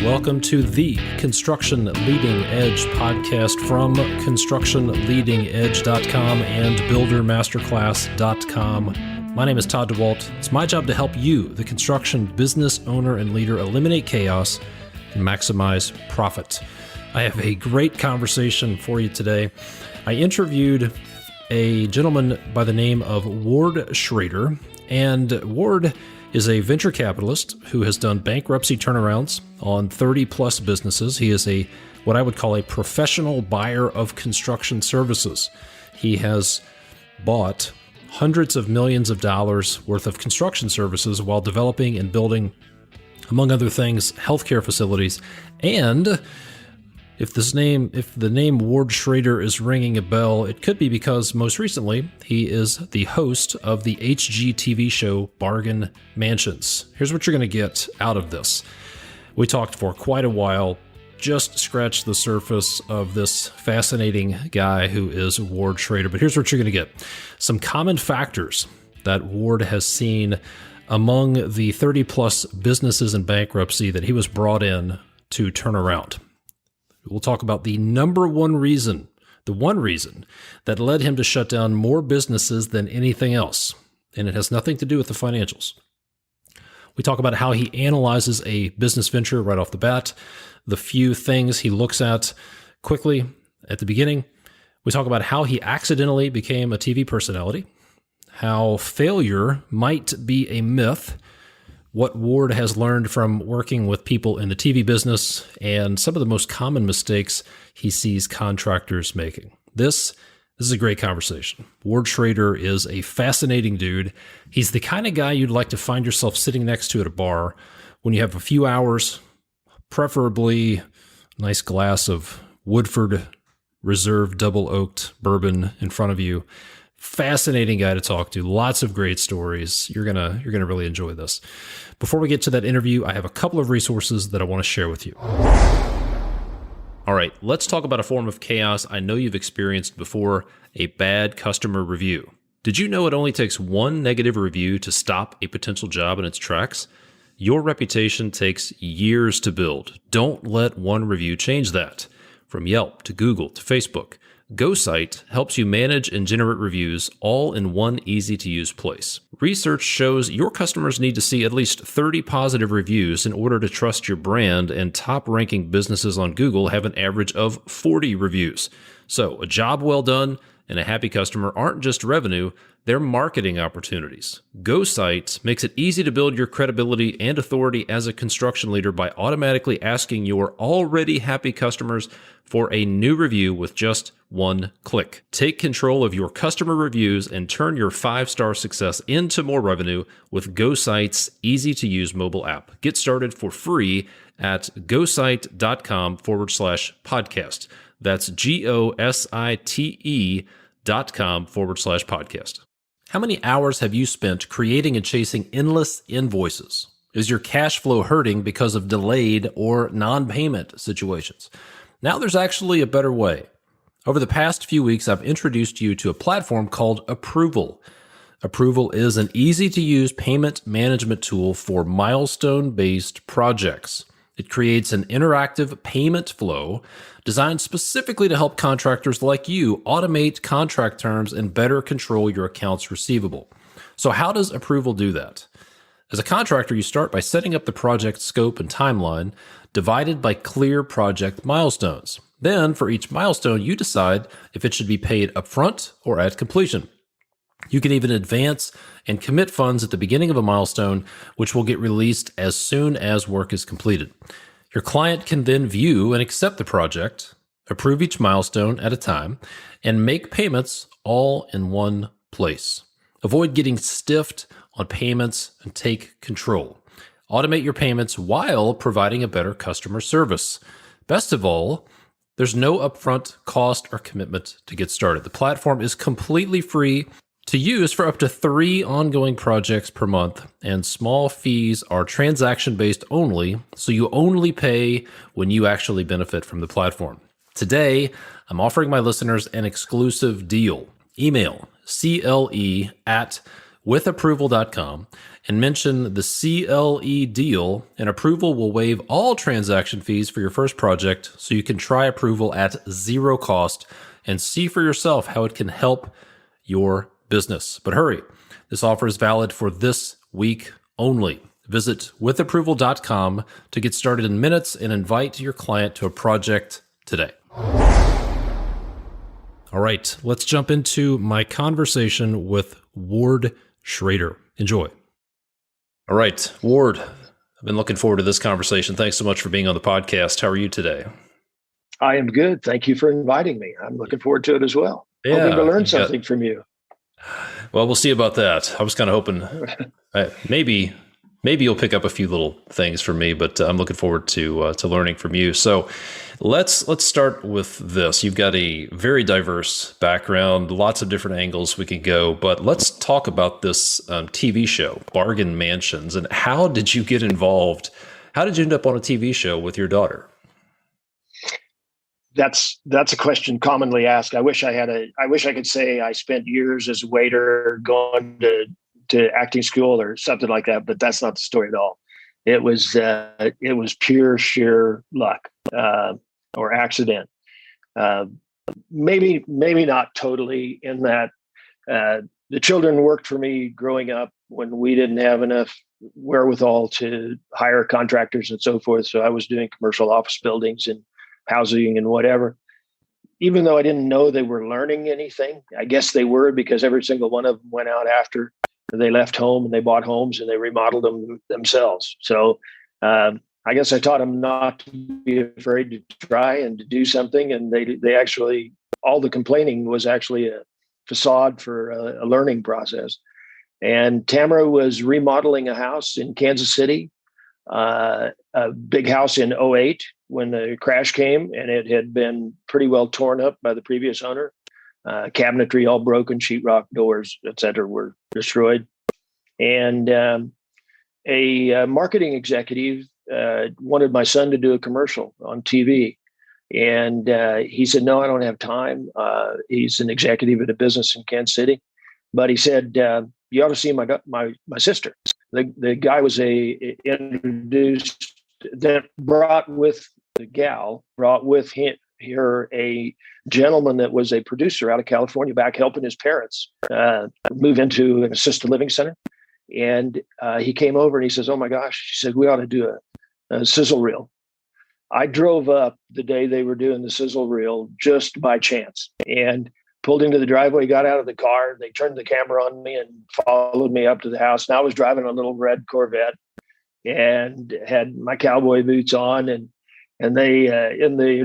Welcome to the Construction Leading Edge podcast from constructionleadingedge.com and buildermasterclass.com. My name is Todd DeWalt. It's my job to help you, the construction business owner and leader, eliminate chaos and maximize profit. I have a great conversation for you today. I interviewed a gentleman by the name of Ward Schraeder, and Ward is a venture capitalist who has done bankruptcy turnarounds on 30 plus businesses. He is what I would call a professional buyer of construction services. He has bought hundreds of millions of dollars worth of construction services while developing and building, among other things, healthcare facilities. And if the name Ward Schraeder is ringing a bell, it could be because most recently he is the host of the HGTV show Bargain Mansions. Here's what you're going to get out of this. We talked for quite a while, just scratched the surface of this fascinating guy who is Ward Schraeder. But here's what you're going to get. Some common factors that Ward has seen among the 30 plus businesses in bankruptcy that he was brought in to turn around. We'll talk about the one reason that led him to shut down more businesses than anything else, and it has nothing to do with the financials. We talk about how he analyzes a business venture right off the bat, the few things he looks at quickly at the beginning. We talk about how he accidentally became a TV personality, how failure might be a myth, what Ward has learned from working with people in the TV business, and some of the most common mistakes he sees contractors making. This is a great conversation. Ward Schraeder is a fascinating dude. He's the kind of guy you'd like to find yourself sitting next to at a bar when you have a few hours, preferably a nice glass of Woodford Reserve double oaked bourbon in front of you. Fascinating guy to talk to. Lots of great stories. You're gonna really enjoy this. Before we get to that interview, I have a couple of resources that I want to share with you. All right, let's talk about a form of chaos I know you've experienced before: a bad customer review. Did you know it only takes one negative review to stop a potential job in its tracks? Your reputation takes years to build. Don't let one review change that. From Yelp to Google to Facebook, GoSite helps you manage and generate reviews all in one easy-to-use place. Research shows your customers need to see at least 30 positive reviews in order to trust your brand, and top-ranking businesses on Google have an average of 40 reviews. So, a job well done and a happy customer aren't just revenue, they're marketing opportunities. GoSite makes it easy to build your credibility and authority as a construction leader by automatically asking your already happy customers for a new review with just one click. Take control of your customer reviews and turn your 5-star success into more revenue with GoSite's easy-to-use mobile app. Get started for free at gosite.com/podcast. That's GOSITE.com/podcast. How many hours have you spent creating and chasing endless invoices? Is your cash flow hurting because of delayed or non-payment situations? Now there's actually a better way. Over the past few weeks, I've introduced you to a platform called Approval. Approval is an easy-to-use payment management tool for milestone-based projects. It creates an interactive payment flow designed specifically to help contractors like you automate contract terms and better control your accounts receivable. So how does Approval do that? As a contractor, you start by setting up the project scope and timeline, divided by clear project milestones. Then, for each milestone, you decide if it should be paid upfront or at completion. You can even advance and commit funds at the beginning of a milestone, which will get released as soon as work is completed. Your client can then view and accept the project, approve each milestone at a time, and make payments all in one place. Avoid getting stiffed on payments and take control. Automate your payments while providing a better customer service. Best of all, there's no upfront cost or commitment to get started. The platform is completely free to use for up to 3 ongoing projects per month, and small fees are transaction-based only, so you only pay when you actually benefit from the platform. Today, I'm offering my listeners an exclusive deal. Email CLE at withapproval.com and mention the CLE deal, and Approval will waive all transaction fees for your first project so you can try Approval at zero cost and see for yourself how it can help your business. But hurry, this offer is valid for this week only. Visit withapproval.com to get started in minutes and invite your client to a project today. All right, let's jump into my conversation with Ward Schraeder. Enjoy. All right, Ward, I've been looking forward to this conversation. Thanks so much for being on the podcast. How are you today? I am good. Thank you for inviting me. I'm looking forward to it as well. Hoping to learn something from you. Well, we'll see about that. I was kind of hoping maybe you'll pick up a few little things from me, but I'm looking forward to learning from you. So let's start with this. You've got a very diverse background, lots of different angles we could go, but let's talk about this TV show, Bargain Mansions, and how did you get involved? How did you end up on a TV show with your daughter? That's a question commonly asked. I wish I could say I spent years as a waiter going to acting school or something like that, but that's not the story at all. It was pure sheer luck or accident. Maybe not totally, in that the children worked for me growing up when we didn't have enough wherewithal to hire contractors and so forth. So I was doing commercial office buildings and housing and whatever. Even though I didn't know they were learning anything, I guess they were, because every single one of them went out after they left home and they bought homes and they remodeled them themselves. So I guess I taught them not to be afraid to try and to do something. And they actually, all the complaining was actually a facade for a learning process. And Tamara was remodeling a house in Kansas City, a big house in '08 when the crash came, and it had been pretty well torn up by the previous owner. Cabinetry all broken, sheetrock, doors, etc., were destroyed. And a marketing executive wanted my son to do a commercial on TV. And he said, "No, I don't have time." He's an executive at a business in Kansas City. But he said, "You ought to see my sister." The guy was introduced that brought with her a gentleman that was a producer out of California, back helping his parents move into an assisted living center. And he came over and he says, "Oh my gosh," he said, "we ought to do a sizzle reel." I drove up the day they were doing the sizzle reel just by chance and pulled into the driveway, got out of the car. They turned the camera on me and followed me up to the house. And I was driving a little red Corvette and had my cowboy boots on. And they, in the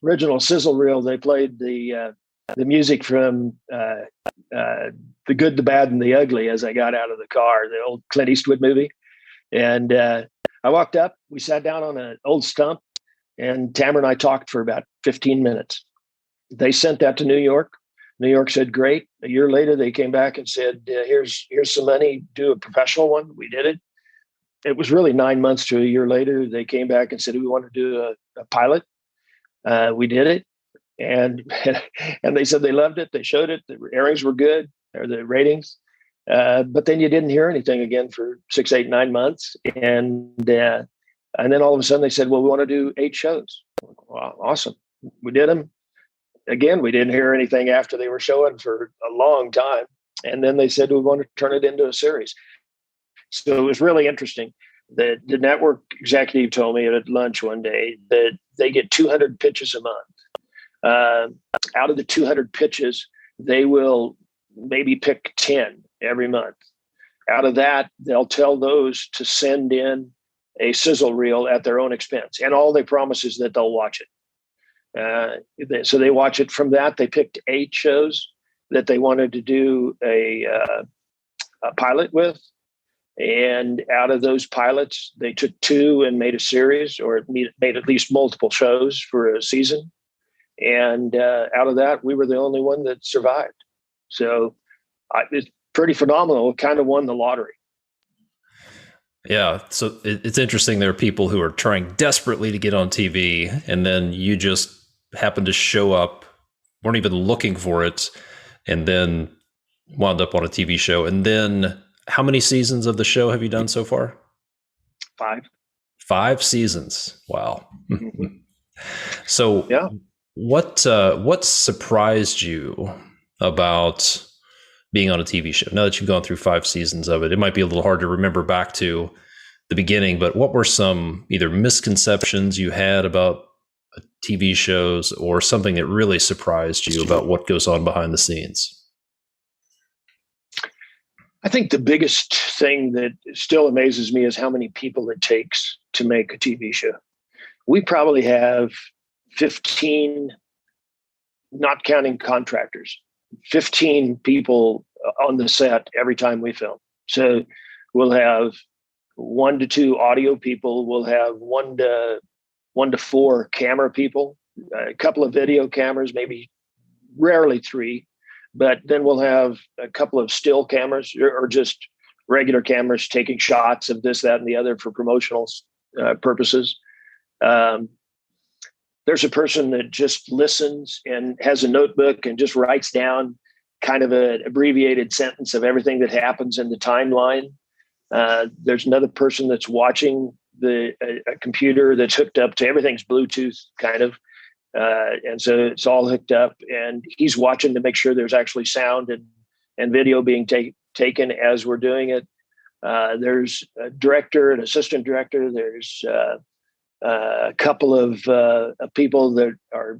original sizzle reel, they played the music from The Good, the Bad, and the Ugly as I got out of the car, the old Clint Eastwood movie. And I walked up, we sat down on an old stump, and Tamara and I talked for about 15 minutes. They sent that to New York. New York said, "Great." A year later, they came back and said, here's some money, do a professional one. We did it. It was really 9 months to a year later. They came back and said, "We want to do a pilot." We did it. And they said they loved it. They showed it. The airings were good, or the ratings. But then you didn't hear anything again for 6, 8, 9 months. And then all of a sudden they said, "Well, we want to do 8 shows." Wow, awesome. We did them. Again, we didn't hear anything after they were showing for a long time. And then they said, "We want to turn it into a series." So it was really interesting. The network executive told me at lunch one day that they get 200 pitches a month. Out of the 200 pitches, they will maybe pick 10 every month. Out of that, they'll tell those to send in a sizzle reel at their own expense. And all they promise is that they'll watch it. So they watch it. From that, they picked 8 shows that they wanted to do a pilot with. And out of those pilots, they took 2 and made a series, or made at least multiple shows for a season. And out of that, we were the only one that survived. So it's pretty phenomenal. It kind of won the lottery. Yeah. So it's interesting. There are people who are trying desperately to get on TV, and then you just happen to show up, weren't even looking for it, and then wound up on a TV show. And then How many seasons of the show have you done so far? 5. 5 seasons. Wow. Mm-hmm. So Yeah. what surprised you about being on a TV show? Now that you've gone through 5 seasons of it, it might be a little hard to remember back to the beginning, but what were some either misconceptions you had about TV shows or something that really surprised you about what goes on behind the scenes? I think the biggest thing that still amazes me is how many people it takes to make a TV show. We probably have 15, not counting contractors, 15 people on the set every time we film. So we'll have 1 to 2 audio people. We'll have 1 to 4 camera people, a couple of video cameras, maybe rarely 3. But then we'll have a couple of still cameras or just regular cameras taking shots of this, that, and the other for promotional purposes. There's a person that just listens and has a notebook and just writes down kind of an abbreviated sentence of everything that happens in the timeline. There's another person that's watching a computer that's hooked up to everything's Bluetooth kind of. And so it's all hooked up and he's watching to make sure there's actually sound and video being taken as we're doing it. There's a director, an assistant director. There's a couple of people that are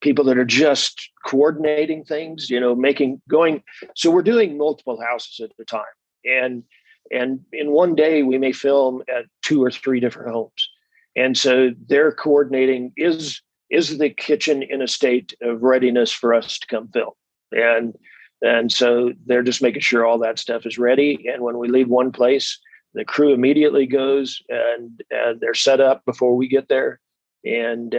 people that are just coordinating things, going. So we're doing multiple houses at a time. And in one day we may film at 2 or 3 different homes. And so they're coordinating, is the kitchen in a state of readiness for us to come film? And so they're just making sure all that stuff is ready. And when we leave one place, the crew immediately goes and they're set up before we get there. And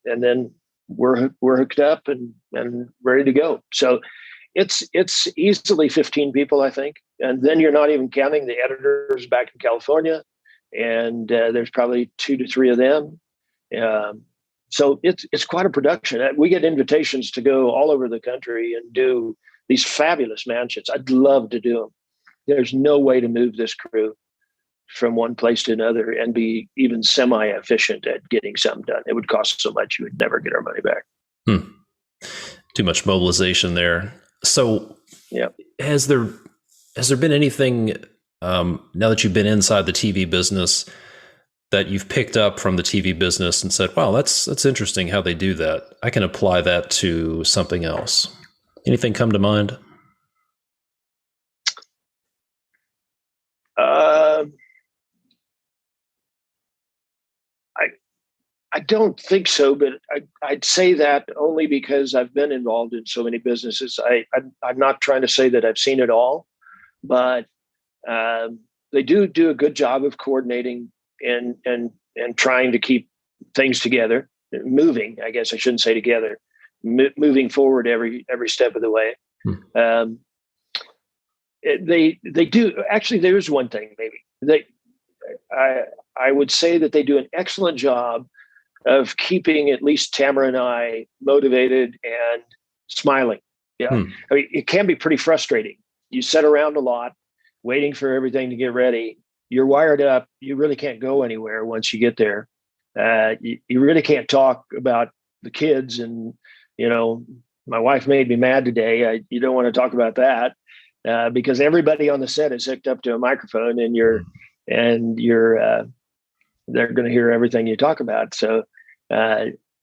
then we're hooked up and ready to go. So it's easily 15 people, I think. And then you're not even counting the editors back in California. And there's probably 2 to 3 of them. So it's quite a production. We get invitations to go all over the country and do these fabulous mansions. I'd love to do them. There's no way to move this crew from one place to another and be even semi-efficient at getting something done. It would cost so much you would never get our money back. Too much mobilization there. So yeah, has there been anything now that you've been inside the TV business that you've picked up from the TV business and said, wow, that's interesting how they do that. I can apply that to something else. Anything come to mind? I don't think so, but I'd say that only because I've been involved in so many businesses. I'm not trying to say that I've seen it all, but they do a good job of coordinating and trying to keep things together, moving. I guess I shouldn't say together, moving forward every step of the way. They do actually. There's one thing maybe I would say that they do an excellent job of keeping at least Tamara and I motivated and smiling. Yeah, I mean it can be pretty frustrating. You sit around a lot, waiting for everything to get ready. You're wired up. You really can't go anywhere once you get there. You really can't talk about the kids. And, my wife made me mad today. You don't want to talk about that because everybody on the set is hooked up to a microphone and they're going to hear everything you talk about. So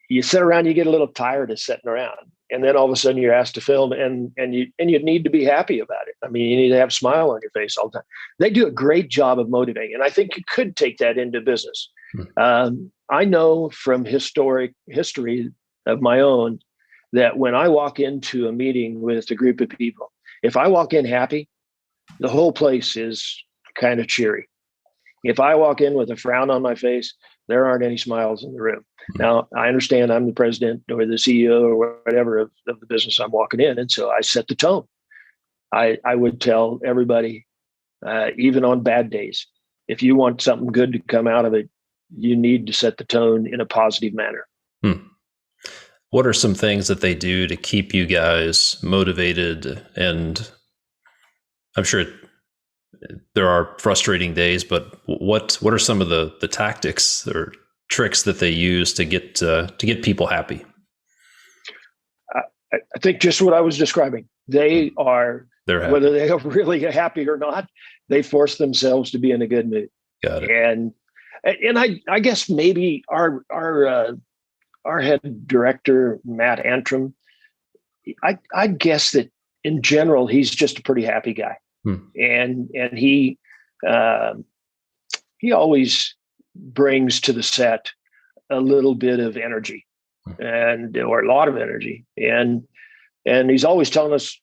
you sit around, you get a little tired of sitting around. And then all of a sudden you're asked to film and you need to be happy about it. I mean, you need to have a smile on your face all the time. They do a great job of motivating. And I think you could take that into business. I know from history of my own that when I walk into a meeting with a group of people, if I walk in happy, the whole place is kind of cheery. If I walk in with a frown on my face, there aren't any smiles in the room. Now, I understand I'm the president or the CEO or whatever of the business I'm walking in. And so I set the tone. I would tell everybody, even on bad days, if you want something good to come out of it, you need to set the tone in a positive manner. What are some things that they do to keep you guys motivated and I'm sure there are frustrating days, but what are some of the tactics or tricks that they use to get people happy? I think just what I was describing. They're happy. Whether they are really happy or not, they force themselves to be in a good mood. Got it. And I guess maybe our head director, Matt Antrim, I guess that in general he's just a pretty happy guy. And he always brings to the set a little bit of energy or a lot of energy. And he's always telling us,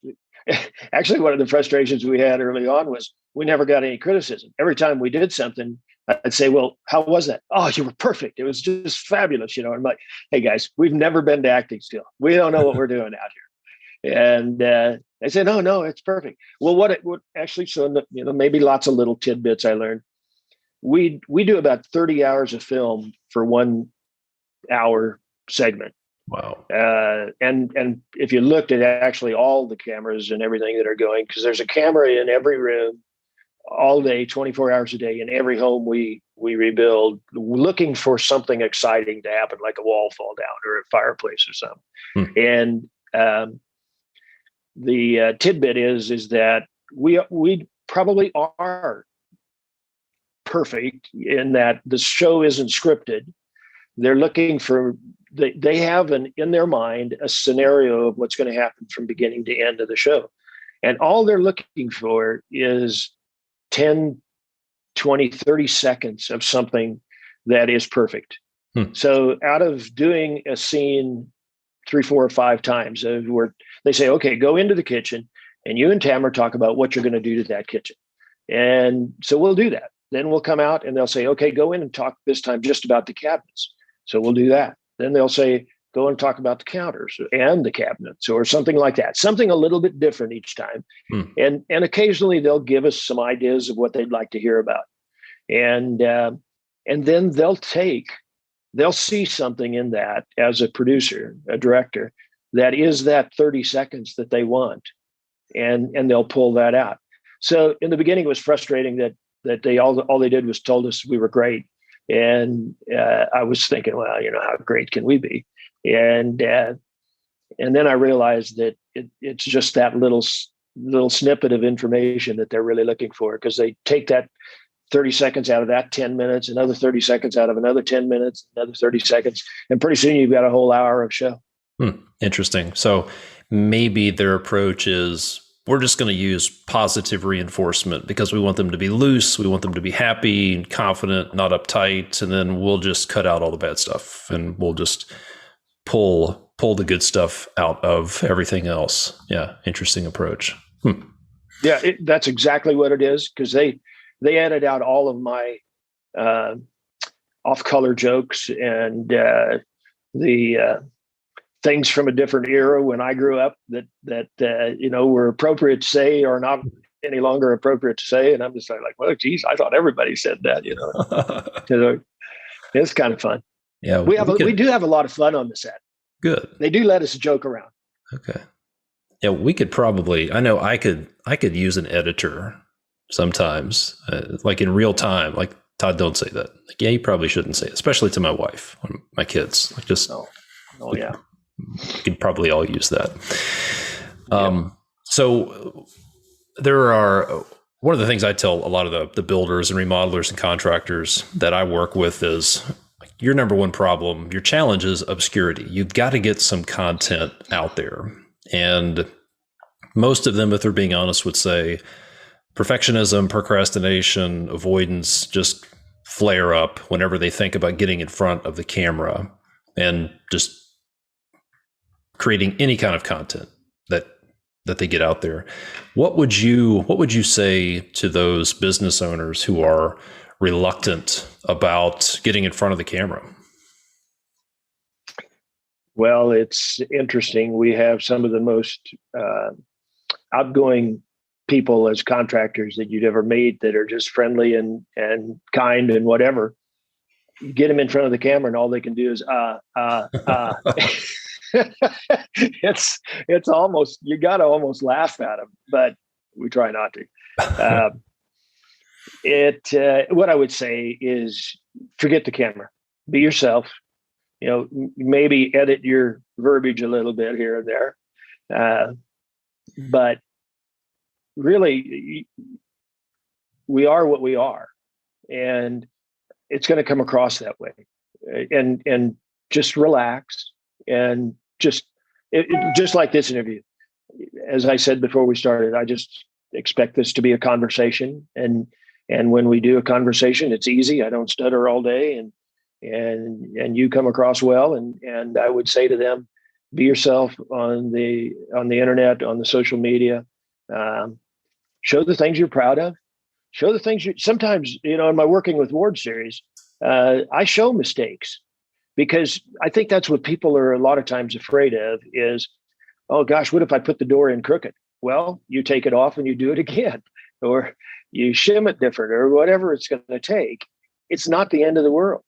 actually, one of the frustrations we had early on was we never got any criticism. Every time we did something, I'd say, well, how was that? Oh, you were perfect. It was just fabulous. I'm like, hey guys, we've never been to acting school. We don't know what we're doing out here. And I said, no, it's perfect. Well, what actually, so, maybe lots of little tidbits I learned. We do about 30 hours of film for 1 hour segment. Wow. And if you looked at actually all the cameras and everything that are going, because there's a camera in every room all day, 24 hours a day, in every home we rebuild, looking for something exciting to happen, like a wall fall down or a fireplace or something. And the tidbit is that we probably are perfect in that the show isn't scripted. They're looking for, they have in their mind a scenario of what's going to happen from beginning to end of the show. And all they're looking for is 10, 20, 30 seconds of something that is perfect. So out of doing a scene 3, 4, or 5 times, where they say, okay, go into the kitchen and you and Tamara talk about what you're going to do to that kitchen. And so we'll do that. Then we'll come out and they'll say, okay, go in and talk this time just about the cabinets. So we'll do that. Then they'll say, go and talk about the counters and the cabinets or something like that. Something a little bit different each time. And occasionally they'll give us some ideas of what they'd like to hear about. And then they'll see something in that as a producer, a director, that is that 30 seconds that they want. And they'll pull that out. So in the beginning, it was frustrating that they all they did was told us we were great. And I was thinking, well, how great can we be? And then I realized that it's just that little snippet of information that they're really looking for, because they take that 30 seconds out of that 10 minutes, another 30 seconds out of another 10 minutes, another 30 seconds, and pretty soon you've got a whole hour of show. Interesting. So maybe their approach is, we're just going to use positive reinforcement because we want them to be loose. We want them to be happy and confident, not uptight. And then we'll just cut out all the bad stuff and we'll just pull the good stuff out of everything else. Yeah. Interesting approach. Yeah, that's exactly what it is. Because they edit out all of my off-color jokes and the things from a different era when I grew up that were appropriate to say or not any longer appropriate to say. And I'm just like, well, geez, I thought everybody said that, It's kind of fun. Yeah. We do have a lot of fun on the set. Good. They do let us joke around. Okay. Yeah, we could probably, I know I could use an editor sometimes, like in real time, like, Todd, don't say that. Like, yeah, you probably shouldn't say it, especially to my wife or my kids. Like, just, yeah. We could probably all use that. So there are, one of the things I tell a lot of the builders and remodelers and contractors that I work with is, your number one problem, your challenge is obscurity. You've got to get some content out there. And most of them, if they're being honest, would say perfectionism, procrastination, avoidance just flare up whenever they think about getting in front of the camera and just creating any kind of content that they get out there. What would you say to those business owners who are reluctant about getting in front of the camera? Well, it's interesting. We have some of the most outgoing people as contractors that you'd ever meet that are just friendly and kind and whatever. You get them in front of the camera and all they can do is it's almost, you got to almost laugh at them. But we try not to. What I would say is forget the camera, be yourself, maybe edit your verbiage a little bit here and there. But really, we are what we are, and it's going to come across that way. And just relax, and just like this interview. As I said before we started, I just expect this to be a conversation, and when we do a conversation, it's easy. I don't stutter all day, and you come across well. And I would say to them, be yourself on the internet, on the social media. Show the things you're proud of. Show the things sometimes, in my Working with Ward series, I show mistakes, because I think that's what people are a lot of times afraid of is, oh gosh, what if I put the door in crooked? Well, you take it off and you do it again, or you shim it different, or whatever it's going to take. It's not the end of the world.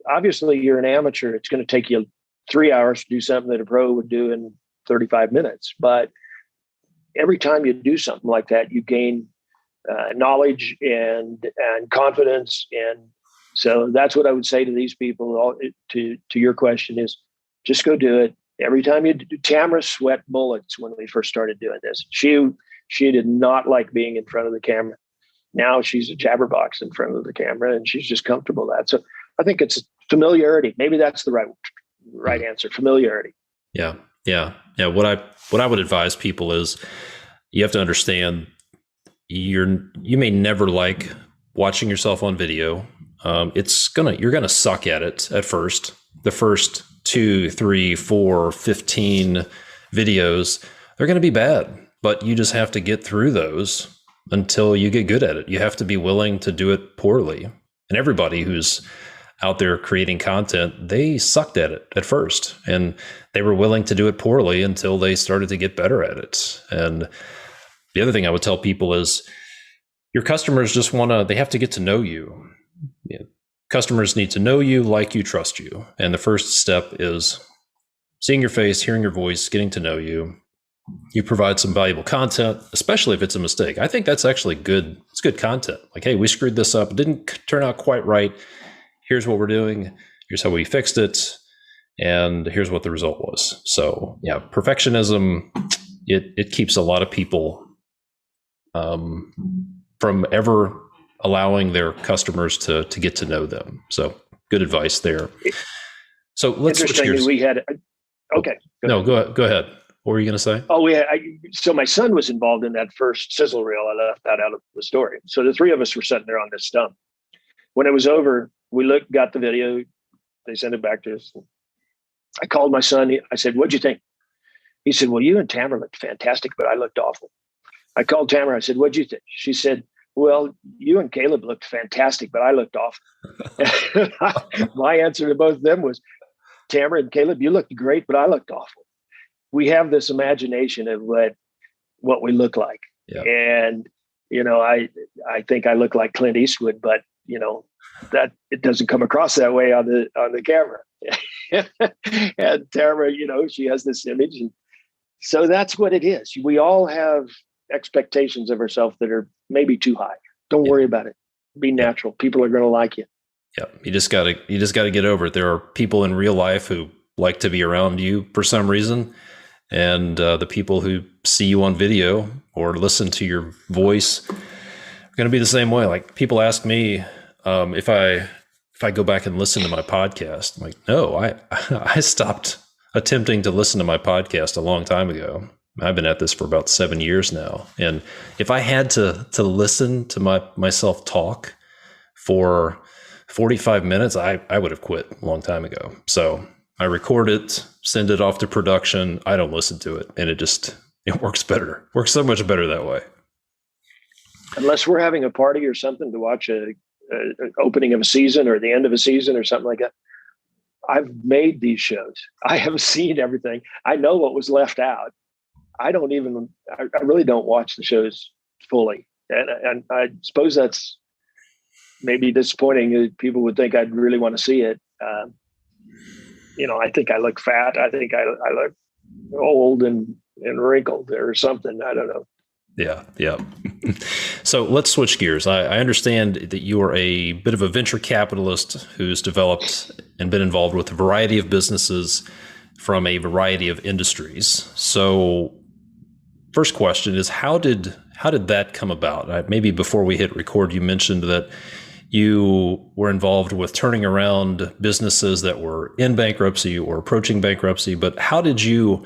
Obviously, you're an amateur. It's going to take you 3 hours to do something that a pro would do in 35 minutes. But every time you do something like that, you gain knowledge and confidence. And so that's what I would say to these people. To your question is, just go do it. Every time you do. Tamara sweat bullets when we first started doing this. She did not like being in front of the camera. Now she's a jabberbox in front of the camera, and she's just comfortable with that. So I think it's familiarity. Maybe that's the right answer. Familiarity. Yeah. What I would advise people is, you have to understand you may never like watching yourself on video. You're gonna suck at it at first. The first 2, 3, 4, 15 videos, they're going to be bad, but you just have to get through those until you get good at it. You have to be willing to do it poorly. And everybody who's out there creating content, they sucked at it at first, and they were willing to do it poorly until they started to get better at it. And the other thing I would tell people is, your customers they have to get to know you. Customers need to know you, like you, trust you. And the first step is seeing your face, hearing your voice, getting to know you. You provide some valuable content, especially if it's a mistake. I think that's actually good. It's good content. Like, hey, we screwed this up. It didn't turn out quite right. Here's what we're doing. Here's how we fixed it. And here's what the result was. So yeah, perfectionism, it keeps a lot of people from ever allowing their customers to get to know them. So good advice there. So let's switch gears. We had, okay. Go ahead. What were you going to say? Oh, so my son was involved in that first sizzle reel. I left that out of the story. So the three of us were sitting there on this stump. When it was over, we got the video. They sent it back to us. I called my son. I said, "What'd you think?" He said, "Well, you and Tamara looked fantastic, but I looked awful." I called Tamara. I said, "What'd you think?" She said, "Well, you and Caleb looked fantastic, but I looked awful." My answer to both of them was, "Tamara and Caleb, you looked great, but I looked awful." We have this imagination of what we look like. Yeah. And, I think I look like Clint Eastwood, but, that it doesn't come across that way on the camera. And Tamara, she has this image. And so that's what it is. We all have expectations of ourselves that are maybe too high. Don't worry about it. Be natural. People are going to like you. Yeah. You just gotta get over it. There are people in real life who like to be around you for some reason. And the people who see you on video or listen to your voice are going to be the same way. Like, people ask me if I go back and listen to my podcast. I'm like, no, I stopped attempting to listen to my podcast a long time ago. I've been at this for about 7 years now. And if I had to listen to myself talk for 45 minutes, I would have quit a long time ago. So I record it, send it off to production. I don't listen to it. And it works better. Works so much better that way. Unless we're having a party or something to watch an opening of a season or the end of a season or something like that. I've made these shows. I have seen everything. I know what was left out. I really don't watch the shows fully. And I suppose that's maybe disappointing. People would think I'd really want to see it. I think I look fat. I think I look old and wrinkled or something. I don't know. Yeah, yeah. So let's switch gears. I understand that you are a bit of a venture capitalist who's developed and been involved with a variety of businesses from a variety of industries. So first question is, how did that come about? Maybe before we hit record, you mentioned that you were involved with turning around businesses that were in bankruptcy or approaching bankruptcy, but how did you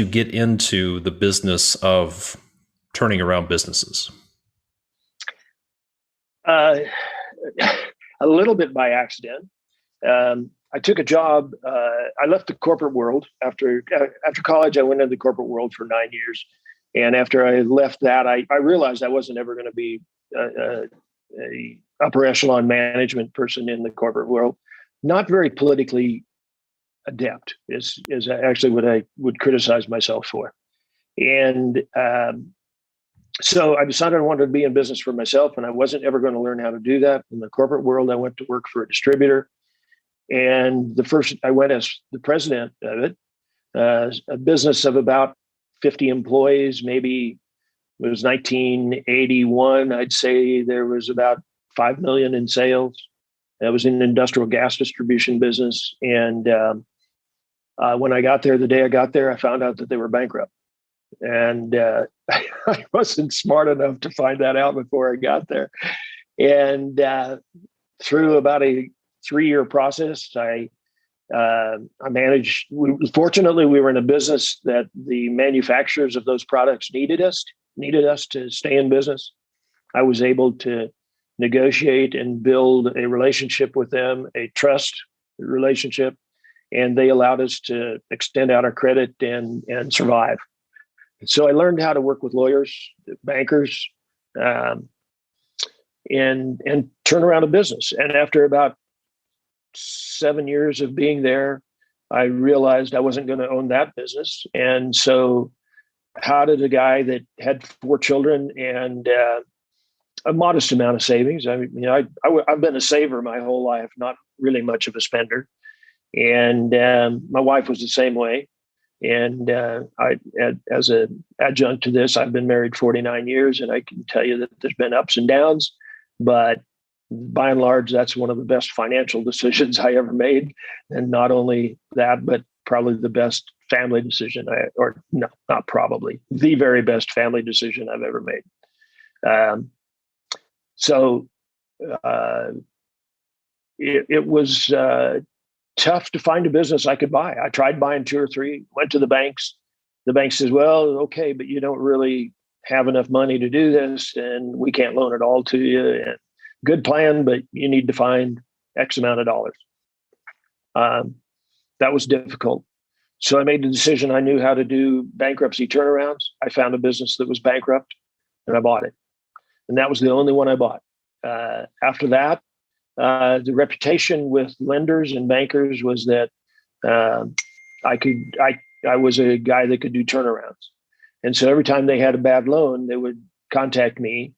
get into the business of turning around businesses? A little bit by accident. I took a job. I left the corporate world after college. I went into the corporate world for 9 years, and after I left that, I realized I wasn't ever going to be a upper echelon management person in the corporate world. Not very politically adept is actually what I would criticize myself for, and so I decided I wanted to be in business for myself, and I wasn't ever going to learn how to do that in the corporate world. I went to work for a distributor, and I went as the president of it, a business of about 50 employees. Maybe it was 1981. I'd say there was about 5 million in sales. I was in an industrial gas distribution business, and when I got there, the day I got there, I found out that they were bankrupt. And I wasn't smart enough to find that out before I got there. And through about a 3-year process, I managed. Fortunately, we were in a business that the manufacturers of those products needed us to stay in business. I was able to negotiate and build a relationship with them, a trust relationship, and they allowed us to extend out our credit and survive. So I learned how to work with lawyers, bankers, and turn around a business. And after about 7 years of being there, I realized I wasn't going to own that business. And so how did a guy that had 4 children and a modest amount of savings? I mean, I've been a saver my whole life, not really much of a spender. And my wife was the same way. And as an adjunct to this, I've been married 49 years, and I can tell you that there's been ups and downs, but by and large, that's one of the best financial decisions I ever made. And not only that, but probably the best family decision, not probably, the very best family decision I've ever made. So it was tough to find a business I could buy. I tried buying 2 or 3, went to the banks. The bank says, well, okay, but you don't really have enough money to do this, and we can't loan it all to you. And good plan, but you need to find X amount of dollars. That was difficult. So I made the decision. I knew how to do bankruptcy turnarounds. I found a business that was bankrupt, and I bought it. And that was the only one I bought. After that, the reputation with lenders and bankers was that I was a guy that could do turnarounds. And so every time they had a bad loan, they would contact me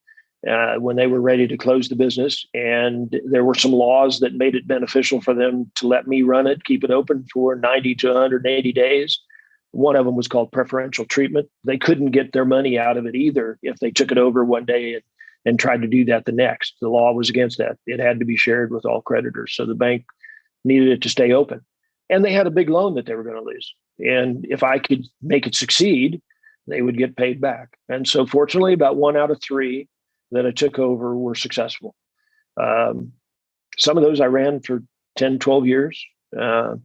when they were ready to close the business. And there were some laws that made it beneficial for them to let me run it, keep it open for 90 to 180 days. One of them was called preferential treatment. They couldn't get their money out of it either if they took it over one day and tried to do that the next. The law was against that. It had to be shared with all creditors. So the bank needed it to stay open. And they had a big loan that they were going to lose. And if I could make it succeed, they would get paid back. And so fortunately, about 1 out of 3 that I took over were successful. Some of those I ran for 10, 12 years. Some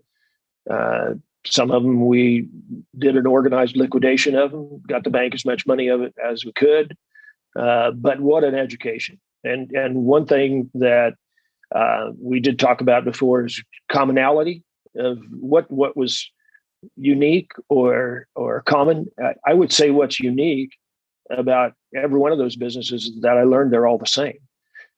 of them we did an organized liquidation of them, got the bank as much money of it as we could. But what an education. And one thing that we did talk about before is commonality of what was unique or common. I would say what's unique about every one of those businesses is that I learned they're all the same.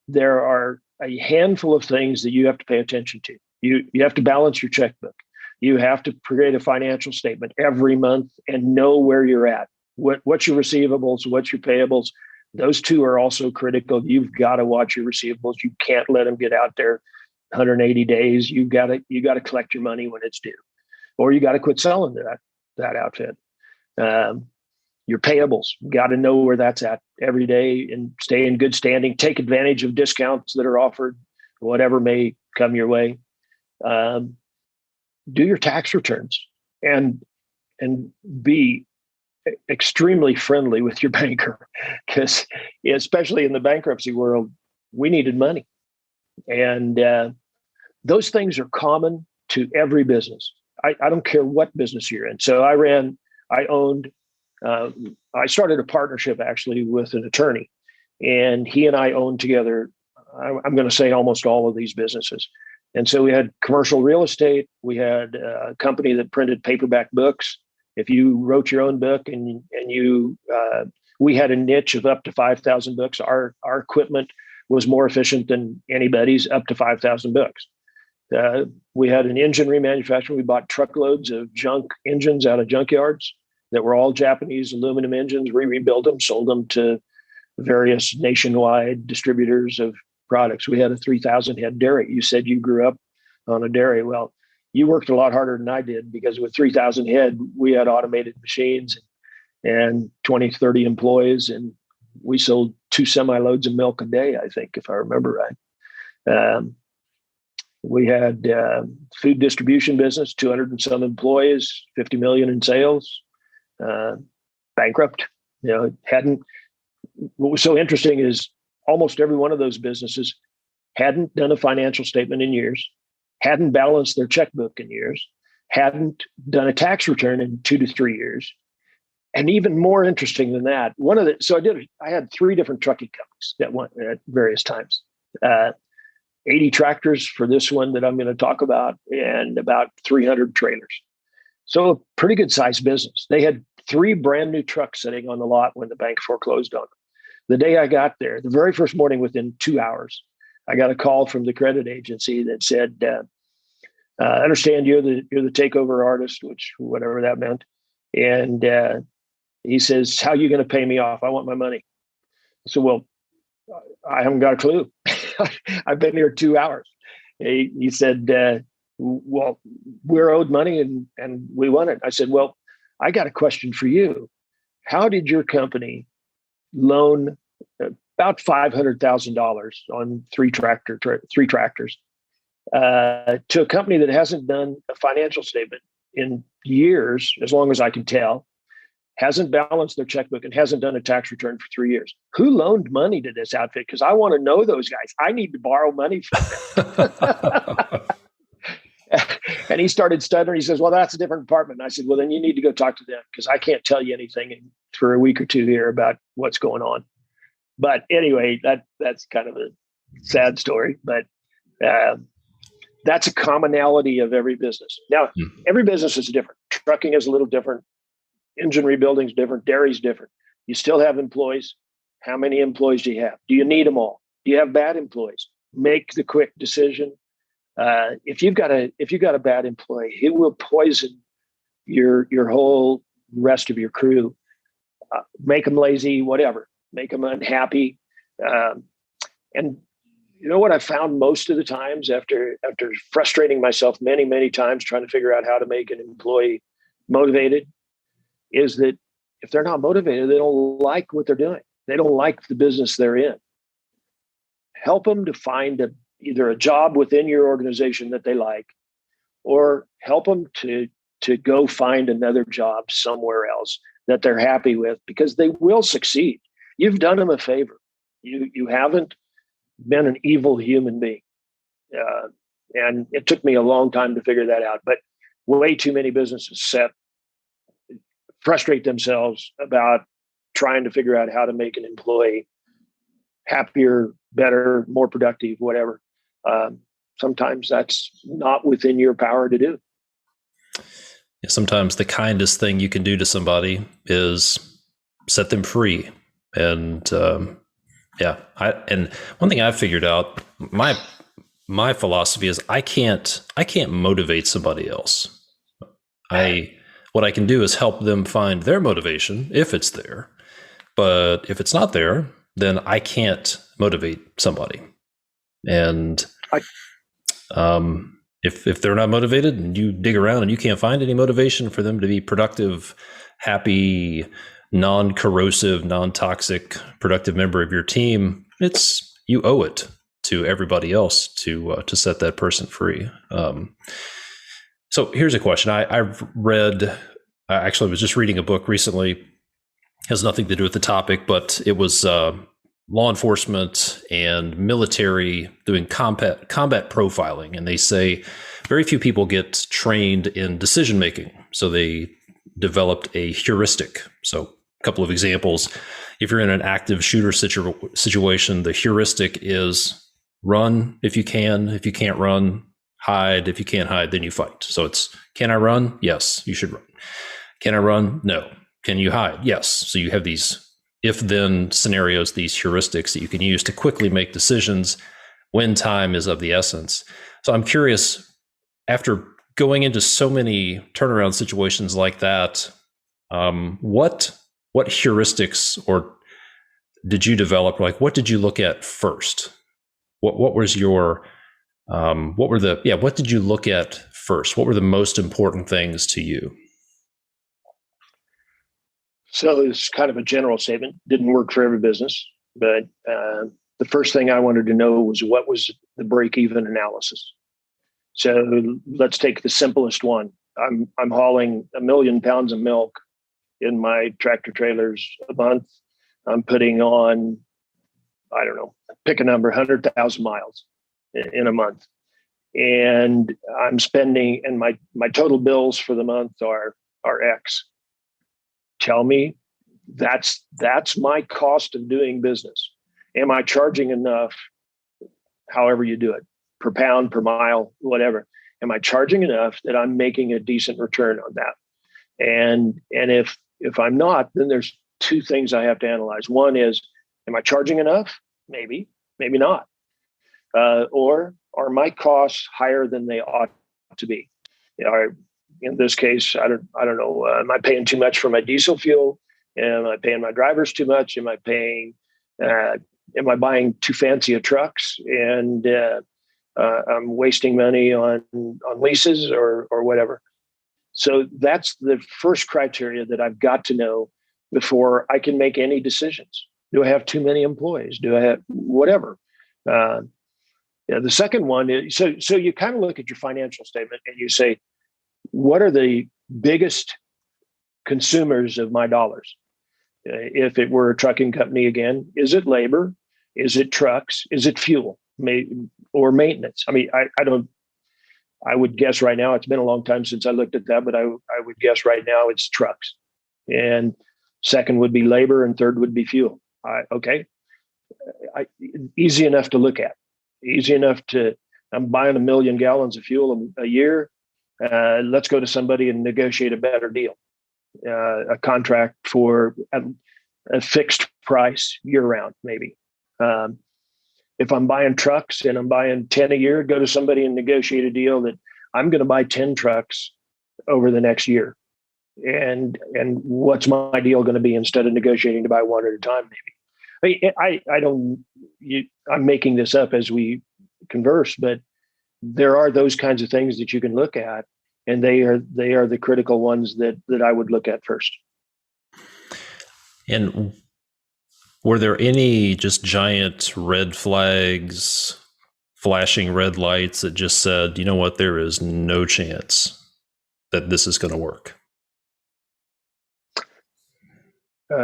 There are a handful of things that you have to pay attention to. You have to balance your checkbook. You have to create a financial statement every month and know where you're at. What's your receivables? What's your payables? Those two are also critical. You've got to watch your receivables. You can't let them get out there 180 days. You got to collect your money when it's due, or you got to quit selling that outfit. Your payables, got to know where that's at every day and stay in good standing. Take advantage of discounts that are offered, whatever may come your way. Do your tax returns and be extremely friendly with your banker, because especially in the bankruptcy world, we needed money. And those things are common to every business. I don't care what business you're in. So I started a partnership actually with an attorney, and he and I owned together, I'm going to say almost all of these businesses. And so we had commercial real estate. We had a company that printed paperback books. If you wrote your own book and we had a niche of up to 5,000 books. Our equipment was more efficient than anybody's, up to 5,000 books. We had an engine remanufacturer. We bought truckloads of junk engines out of junkyards that were all Japanese aluminum engines. We rebuilt them, sold them to various nationwide distributors of products. We had a 3,000 head dairy. You said you grew up on a dairy. Well, you worked a lot harder than I did, because with 3,000 head, we had automated machines and 20, 30 employees. And we sold 2 semi-loads of milk a day, I think, if I remember right. We had food distribution business, 200 and some employees, 50 million in sales, bankrupt. What was so interesting is almost every one of those businesses hadn't done a financial statement in years, hadn't balanced their checkbook in years, hadn't done a tax return in 2 to 3 years. And even more interesting than that, I had 3 different trucking companies that went at various times. 80 tractors for this one that I'm going to talk about, and about 300 trailers. So a pretty good sized business. They had 3 brand new trucks sitting on the lot when the bank foreclosed on them. The day I got there, the very first morning, within 2 hours, I got a call from the credit agency that said, I understand you're the takeover artist, which whatever that meant. And he says, how are you going to pay me off? I want my money. So, well, I haven't got a clue. I've been here 2 hours. He said, well, we're owed money and we want it. I said, well, I got a question for you. How did your company loan about $500,000 on 3 tractors to a company that hasn't done a financial statement in years, as long as I can tell, hasn't balanced their checkbook, and hasn't done a tax return for 3 years? Who loaned money to this outfit? Because I want to know those guys. I need to borrow money from them. And he started stuttering. He says, well, that's a different department. And I said, well, then you need to go talk to them, because I can't tell you anything for a week or 2 here about what's going on. But anyway, that's kind of a sad story. But that's a commonality of every business. Now, every business is different. Trucking is a little different. Engine rebuilding is different. Dairy is different. You still have employees. How many employees do you have? Do you need them all? Do you have bad employees? Make the quick decision. If you've got a bad employee, it will poison your whole rest of your crew. Make them lazy, whatever. Make them unhappy. And you know what I found most of the times, after frustrating myself many, many times trying to figure out how to make an employee motivated, is that if they're not motivated, they don't like what they're doing. They don't like the business they're in. Help them to find either a job within your organization that they like, or help them to go find another job somewhere else that they're happy with, because they will succeed. You've done them a favor. You haven't been an evil human being. And it took me a long time to figure that out, but way too many businesses frustrate themselves about trying to figure out how to make an employee happier, better, more productive, whatever. Sometimes that's not within your power to do. Yeah, sometimes the kindest thing you can do to somebody is set them free. And and one thing I've figured out, my philosophy is I can't motivate somebody else. What I can do is help them find their motivation if it's there. But if it's not there, then I can't motivate somebody. And if they're not motivated and you dig around and you can't find any motivation for them to be productive, happy, non-corrosive, non-toxic, productive member of your team, you owe it to everybody else to set that person free. So here's a question. I've read, I actually was just reading a book recently, has nothing to do with the topic, but it was law enforcement and military doing combat profiling. And they say very few people get trained in decision making. So they developed a heuristic. So a couple of examples. If you're in an active shooter situation, the heuristic is run if you can. If you can't run, hide. If you can't hide, then you fight. So it's, can I run? Yes, you should run. Can I run? No. Can you hide? Yes. So you have these if-then scenarios, these heuristics that you can use to quickly make decisions when time is of the essence. So I'm curious, after going into so many turnaround situations like that, what heuristics or did you develop? Like, what did you look at first? What was your what did you look at first? What were the most important things to you? So it's kind of a general statement. Didn't work for every business, but the first thing I wanted to know was what was the break-even analysis. So let's take the simplest one. I'm hauling 1 million pounds of milk in my tractor trailers a month. I'm putting on, I don't know, pick a number, 100,000 miles in a month. And I'm spending, and my total bills for the month are X. Tell me, that's my cost of doing business. Am I charging enough, however you do it, per pound, per mile, whatever? Am I charging enough that I'm making a decent return on that? And if I'm not, then there's two things I have to analyze. One is, am I charging enough? Maybe not. Or are my costs higher than they ought to be? In this case, I don't know. Am I paying too much for my diesel fuel? Am I paying my drivers too much? Am I buying too fancy of trucks and I'm wasting money on leases or whatever? So that's the first criteria that I've got to know before I can make any decisions. Do I have too many employees? Do I have whatever? The second one is, so you kind of look at your financial statement and you say, what are the biggest consumers of my dollars? If it were a trucking company again, is it labor? Is it trucks? Is it fuel or maintenance? I mean, I would guess right now, it's been a long time since I looked at that, but I would guess right now it's trucks. And second would be labor and third would be fuel. Easy enough to look at. Easy enough to, I'm buying 1 million gallons of fuel a year. Let's go to somebody and negotiate a better deal, a contract for a fixed price year round, maybe. If I'm buying trucks and I'm buying 10 a year, go to somebody and negotiate a deal that I'm going to buy 10 trucks over the next year. And what's my deal going to be instead of negotiating to buy one at a time, maybe? I'm making this up as we converse, but there are those kinds of things that you can look at, and they are the critical ones that I would look at first. And were there any just giant red flags, flashing red lights that just said, you know what, there is no chance that this is going to work?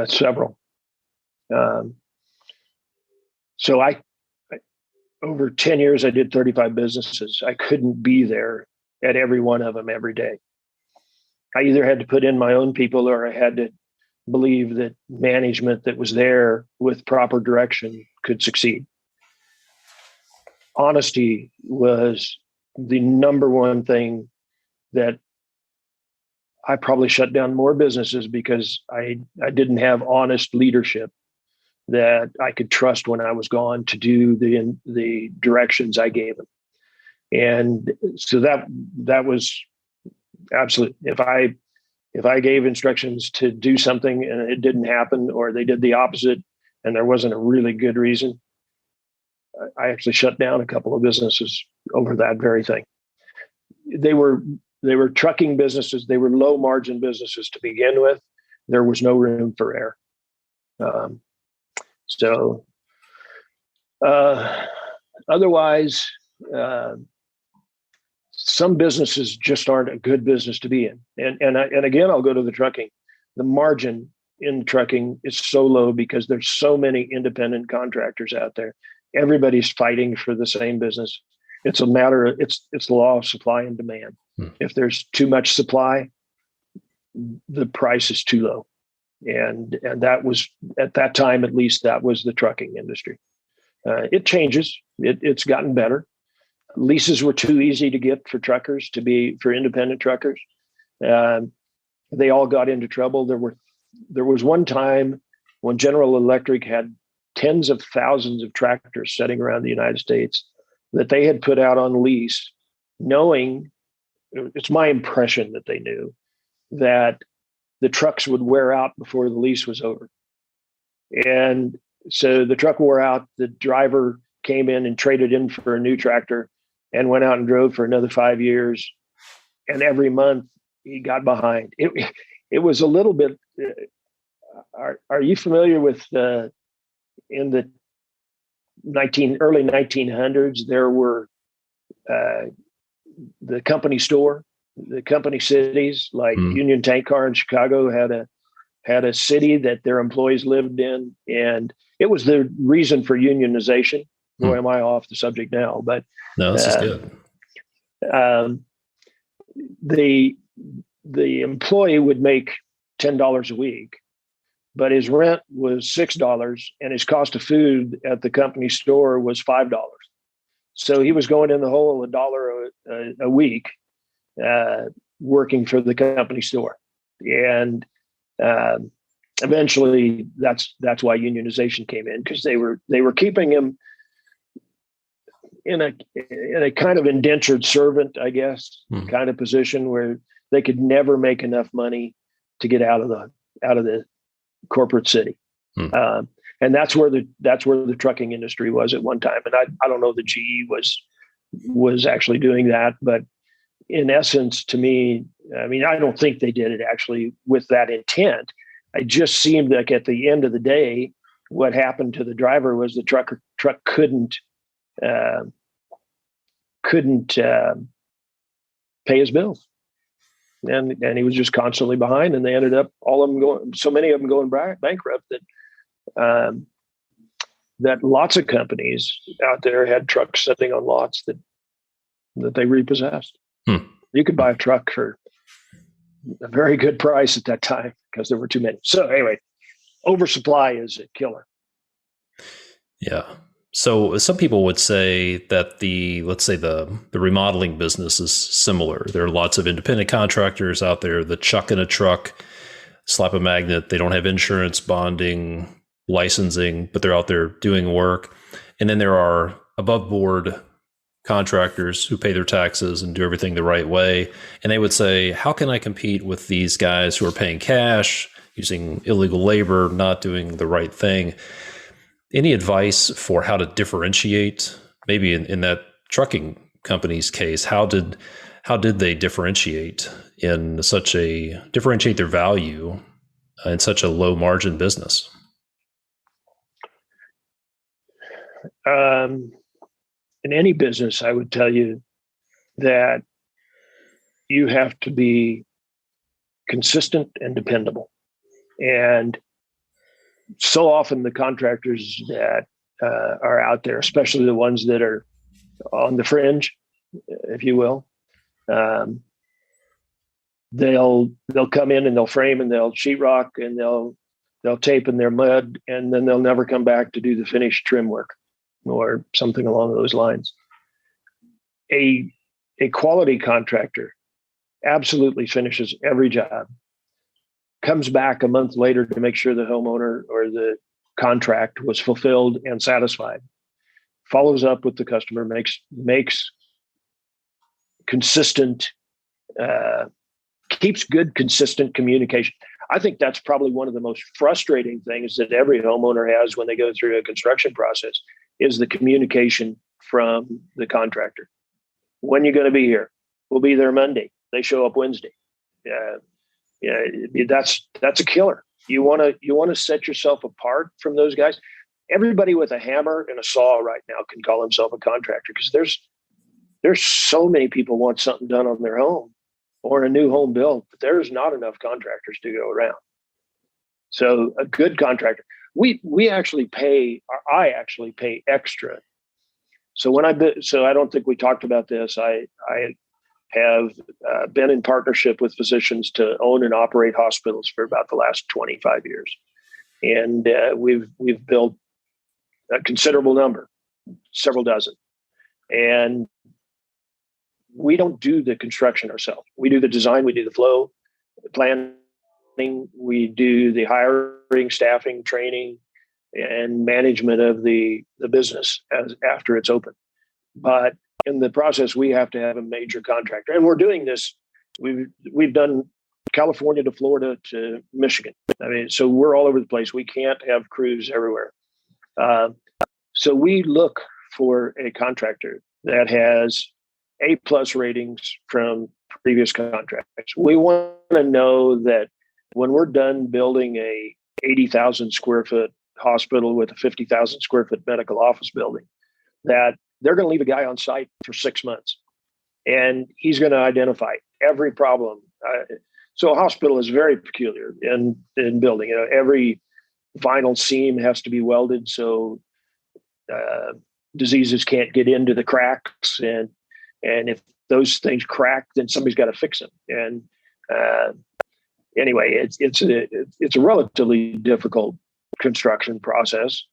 Several. So I over 10 years, I did 35 businesses. I couldn't be there at every one of them every day. I either had to put in my own people or I had to believe that management that was there with proper direction could succeed. Honesty was the number one thing that I probably shut down more businesses because I didn't have honest leadership that I could trust when I was gone to do the directions I gave them. And so that was absolute. If I gave instructions to do something and it didn't happen, or they did the opposite and there wasn't a really good reason, I actually shut down a couple of businesses over that very thing. They were trucking businesses. They were low margin businesses to begin with. there was no room for error. So otherwise, some businesses just aren't a good business to be in. And again, I'll go to the trucking. The margin in trucking is so low because there's so many independent contractors out there. Everybody's fighting for the same business. It's a matter of, it's the law of supply and demand. If there's too much supply, the price is too low. And that was, at that time, at least, that was the trucking industry. It changes. It's gotten better. Leases were too easy to get for truckers, for independent truckers. They all got into trouble. There was one time when General Electric had tens of thousands of tractors sitting around the United States that they had put out on lease, knowing, it's my impression that they knew, that the trucks would wear out before the lease was over. And so the truck wore out, the driver came in and traded in for a new tractor and went out and drove for another 5 years. And every month he got behind. It was a little bit, are you familiar with in the early 1900s, there were the company store, the company cities, like Union Tank Car in Chicago had a city that their employees lived in, and it was the reason for unionization. Boy, am I off the subject now, but no, this is good. The employee would make $10 a week, but his rent was $6 and his cost of food at the company store was $5. So he was going in the hole $1 a week, working for the company store. And eventually that's why unionization came in, because they were keeping him in a kind of indentured servant, I guess, kind of position where they could never make enough money to get out of the corporate city. And that's where the trucking industry was at one time. And I don't know that GE was actually doing that, but in essence, to me, I mean, I don't think they did it actually with that intent. It just seemed like at the end of the day, what happened to the driver was the truck couldn't pay his bills, and he was just constantly behind. And they ended up, so many of them going bankrupt that lots of companies out there had trucks sitting on lots that they repossessed. You could buy a truck for a very good price at that time because there were too many. So anyway, oversupply is a killer. Yeah. So some people would say that let's say the remodeling business is similar. There are lots of independent contractors out there that chuck in a truck, slap a magnet. They don't have insurance, bonding, licensing, but they're out there doing work. And then there are above board contractors who pay their taxes and do everything the right way. And they would say, how can I compete with these guys who are paying cash, using illegal labor, not doing the right thing? Any advice for how to differentiate, maybe in that trucking company's case, how did they differentiate differentiate their value in such a low margin business? In any business, I would tell you that you have to be consistent and dependable. And so often the contractors that are out there, especially the ones that are on the fringe, if you will, they'll come in and they'll frame and they'll sheetrock and they'll tape in their mud, and then they'll never come back to do the finished trim work or something along those lines. A quality contractor absolutely finishes every job, comes back a month later to make sure the homeowner or the contract was fulfilled and satisfied, follows up with the customer, makes consistent, keeps good, consistent communication. I think that's probably one of the most frustrating things that every homeowner has when they go through a construction process is the communication from the contractor. When are you going to be here? We'll be there Monday. They show up Wednesday. Yeah, that's a killer. You want to set yourself apart from those guys. Everybody with a hammer and a saw right now can call himself a contractor, because there's so many people want something done on their home or a new home built, but there's not enough contractors to go around. So a good contractor, we actually pay, or I actually pay extra. So I don't think we talked about this. I have been in partnership with physicians to own and operate hospitals for about the last 25 years. And we've built a considerable number, several dozen. And we don't do the construction ourselves. We do the design, we do the flow, the planning, we do the hiring, staffing, training, and management of the business after it's open. But in the process, we have to have a major contractor. And we're doing this. We've done California to Florida to Michigan. I mean, so we're all over the place. We can't have crews everywhere. So we look for a contractor that has A+ ratings from previous contracts. We want to know that when we're done building a 80,000 square foot hospital with a 50,000 square foot medical office building, that they're going to leave a guy on site for 6 months, and he's going to identify every problem. So a hospital is very peculiar in building. Every vinyl seam has to be welded so diseases can't get into the cracks, and if those things crack, then somebody's got to fix them. And anyway, it's a relatively difficult construction process,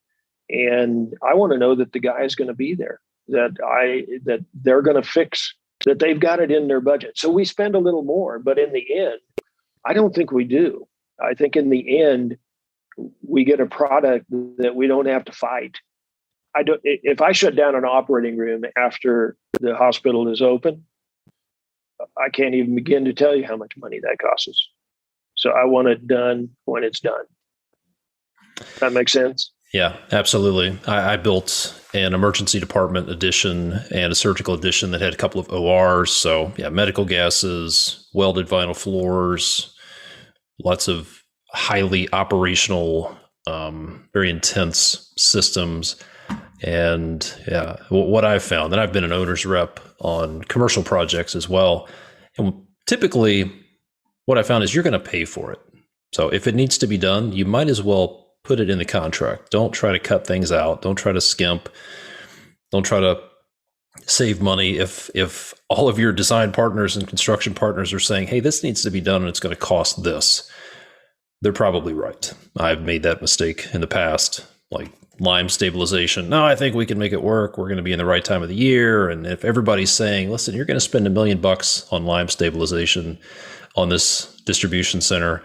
and I want to know that the guy is going to be there, that they're going to fix, that they've got it in their budget. So we spend a little more, but in the end, I don't think we do. I think in the end, we get a product that we don't have to fight. If I shut down an operating room after the hospital is open, I can't even begin to tell you how much money that costs us. So I want it done when it's done. That makes sense? Yeah, absolutely. I built an emergency department addition and a surgical addition that had a couple of ORs. So yeah, medical gases, welded vinyl floors, lots of highly operational, very intense systems. And yeah, what I've found, and I've been an owner's rep on commercial projects as well. And typically what I found is you're going to pay for it. So if it needs to be done, you might as well put it in the contract. Don't try to cut things out. Don't try to skimp. Don't try to save money. If all of your design partners and construction partners are saying, hey, this needs to be done and it's going to cost this, they're probably right. I've made that mistake in the past, like lime stabilization. No, I think we can make it work. We're going to be in the right time of the year. And if everybody's saying, listen, you're going to spend $1 million on lime stabilization on this distribution center,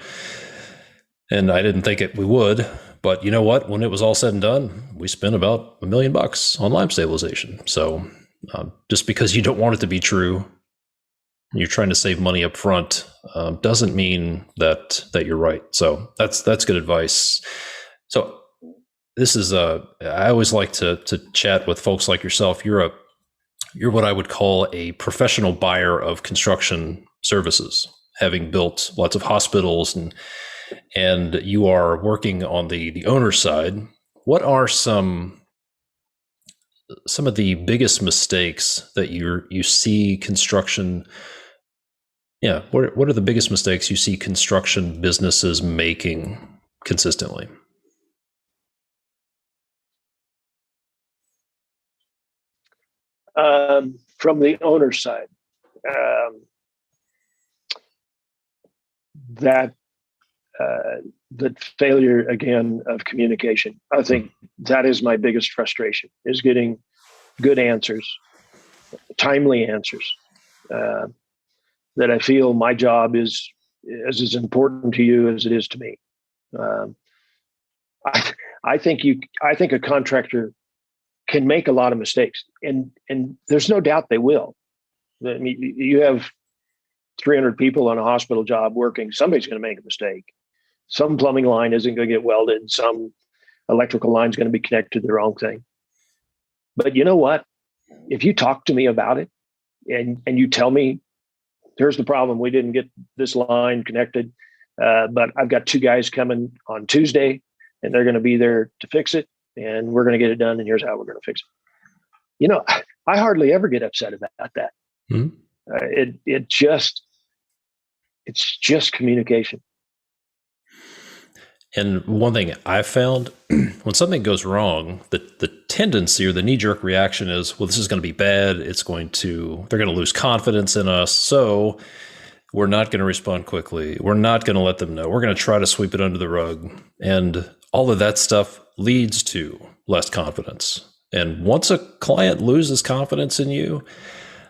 and I didn't think we would, but you know what? When it was all said and done, we spent about $1 million on lime stabilization. So just because you don't want it to be true, you're trying to save money up front, doesn't mean that you're right. So that's good advice. So this is I always like to chat with folks like yourself. You're what I would call a professional buyer of construction services, having built lots of hospitals, and you are working on the owner side. What are some of the biggest mistakes that you see construction? Yeah, what are the biggest mistakes you see construction businesses making consistently? From the owner side, the failure again of communication. I think that is my biggest frustration, is getting good answers, timely answers. That I feel my job is as important to you as it is to me. I think a contractor can make a lot of mistakes, and there's no doubt they will. I mean, you have 300 people on a hospital job working. Somebody's going to make a mistake. Some plumbing line isn't going to get welded. Some electrical line is going to be connected to the wrong thing. But you know what? If you talk to me about it and you tell me, here's the problem, we didn't get this line connected, But I've got two guys coming on Tuesday, and they're going to be there to fix it, and we're going to get it done, and here's how we're going to fix it. I hardly ever get upset about that. Mm-hmm. It's just communication. And one thing I found, when something goes wrong, the tendency or the knee-jerk reaction is, well, this is going to be bad. They're going to lose confidence in us. So we're not going to respond quickly. We're not going to let them know. We're going to try to sweep it under the rug. And all of that stuff leads to less confidence. And once a client loses confidence in you,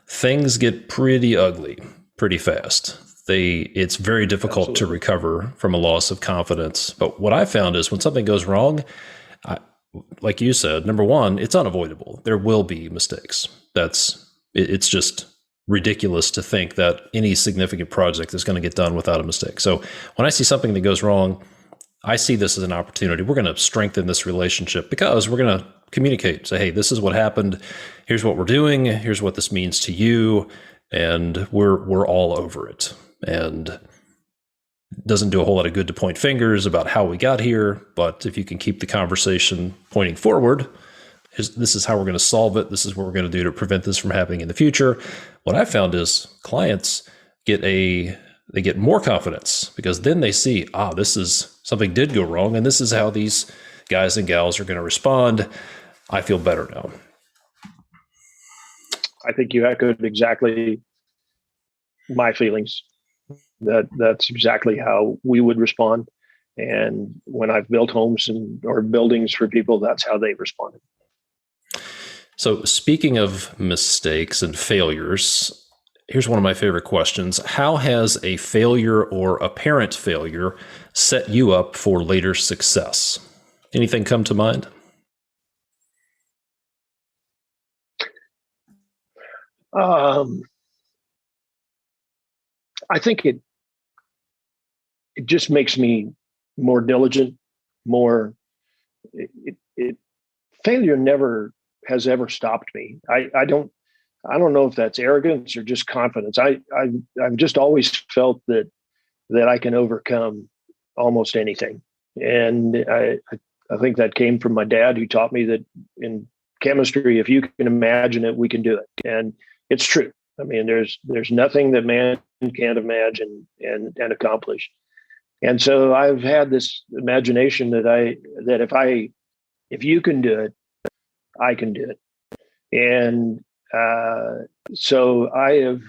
things get pretty ugly pretty fast. It's very difficult to recover from a loss of confidence. But what I found is when something goes wrong, like you said, number one, it's unavoidable. There will be mistakes. It's just ridiculous to think that any significant project is going to get done without a mistake. So when I see something that goes wrong, I see this as an opportunity. We're going to strengthen this relationship because we're going to communicate. Say, hey, this is what happened. Here's what we're doing. Here's what this means to you. And we're all over it. And it doesn't do a whole lot of good to point fingers about how we got here. But if you can keep the conversation pointing forward, this is how we're going to solve it. This is what we're going to do to prevent this from happening in the future. What I found is clients get more confidence because then they see, this is something did go wrong. And this is how these guys and gals are going to respond. I feel better now. I think you echoed exactly my feelings. That's exactly how we would respond. And when I've built homes or buildings for people, that's how they responded. So speaking of mistakes and failures, here's one of my favorite questions. How has a failure or apparent failure set you up for later success? Anything come to mind? I think it just makes me more diligent, failure never has ever stopped me. I don't know if that's arrogance or just confidence. I've just always felt that I can overcome almost anything. And I think that came from my dad, who taught me that in chemistry, if you can imagine it, we can do it. And it's true. I mean, there's nothing that man can't imagine and accomplish. And so I've had this imagination that if you can do it, I can do it. And so I've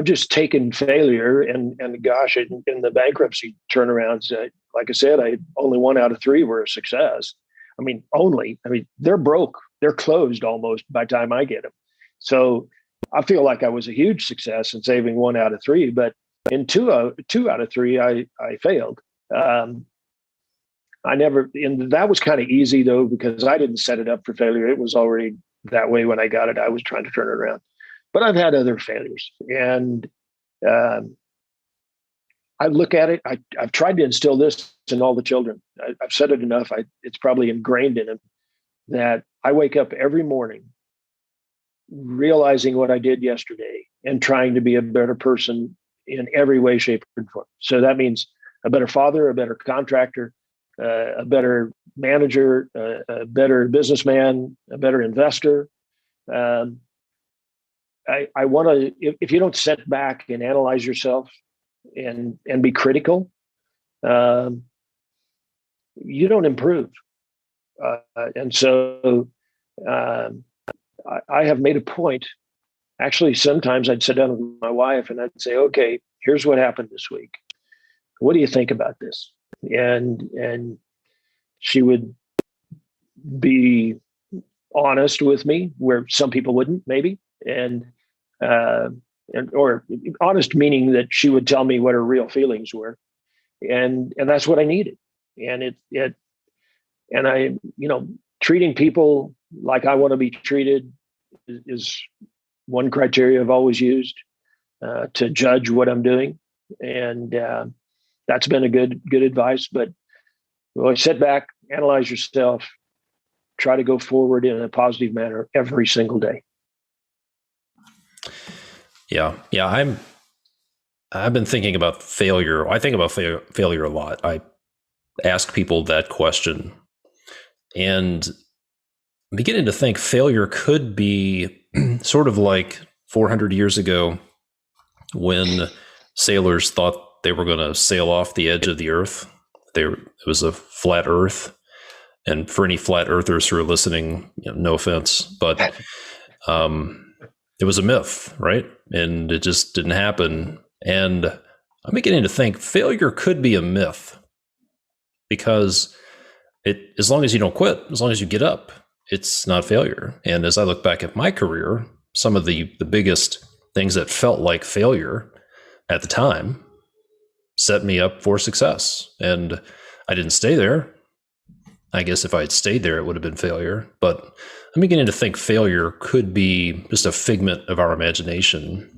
just taken failure and gosh, in the bankruptcy turnarounds, like I said, only 1 out of 3 were a success. They're broke. They're closed almost by the time I get them. So I feel like I was a huge success in saving 1 out of 3, but in two out of 3, I failed. And that was kind of easy though, because I didn't set it up for failure. It was already that way when I got it. I was trying to turn it around, but I've had other failures, and I look at it. I've tried to instill this in all the children. I've said it enough. It's probably ingrained in them that I wake up every morning realizing what I did yesterday and trying to be a better person in every way, shape, and form. So that means a better father, a better contractor, a better manager, a better businessman, a better investor. I want to, if you don't sit back and analyze yourself and be critical, you don't improve. And so I have made a point. Actually, sometimes I'd sit down with my wife and I'd say, okay, here's what happened this week. What do you think about this? And she would be honest with me, where some people wouldn't, maybe. Or honest meaning that she would tell me what her real feelings were. And that's what I needed. And treating people like I want to be treated is one criteria I've always used to judge what I'm doing. And that's been a good advice. But sit back, analyze yourself, try to go forward in a positive manner every single day. Yeah. I've been thinking about failure. I think about failure a lot. I ask people that question, and I'm beginning to think failure could be sort of like 400 years ago when sailors thought they were going to sail off the edge of the earth. It was a flat earth. And for any flat earthers who are listening, no offense, but it was a myth, right? And it just didn't happen. And I'm beginning to think failure could be a myth because as long as you don't quit, as long as you get up, it's not failure. And as I look back at my career, some of the biggest things that felt like failure at the time set me up for success. And I didn't stay there. I guess if I had stayed there, it would have been failure. But I'm beginning to think failure could be just a figment of our imagination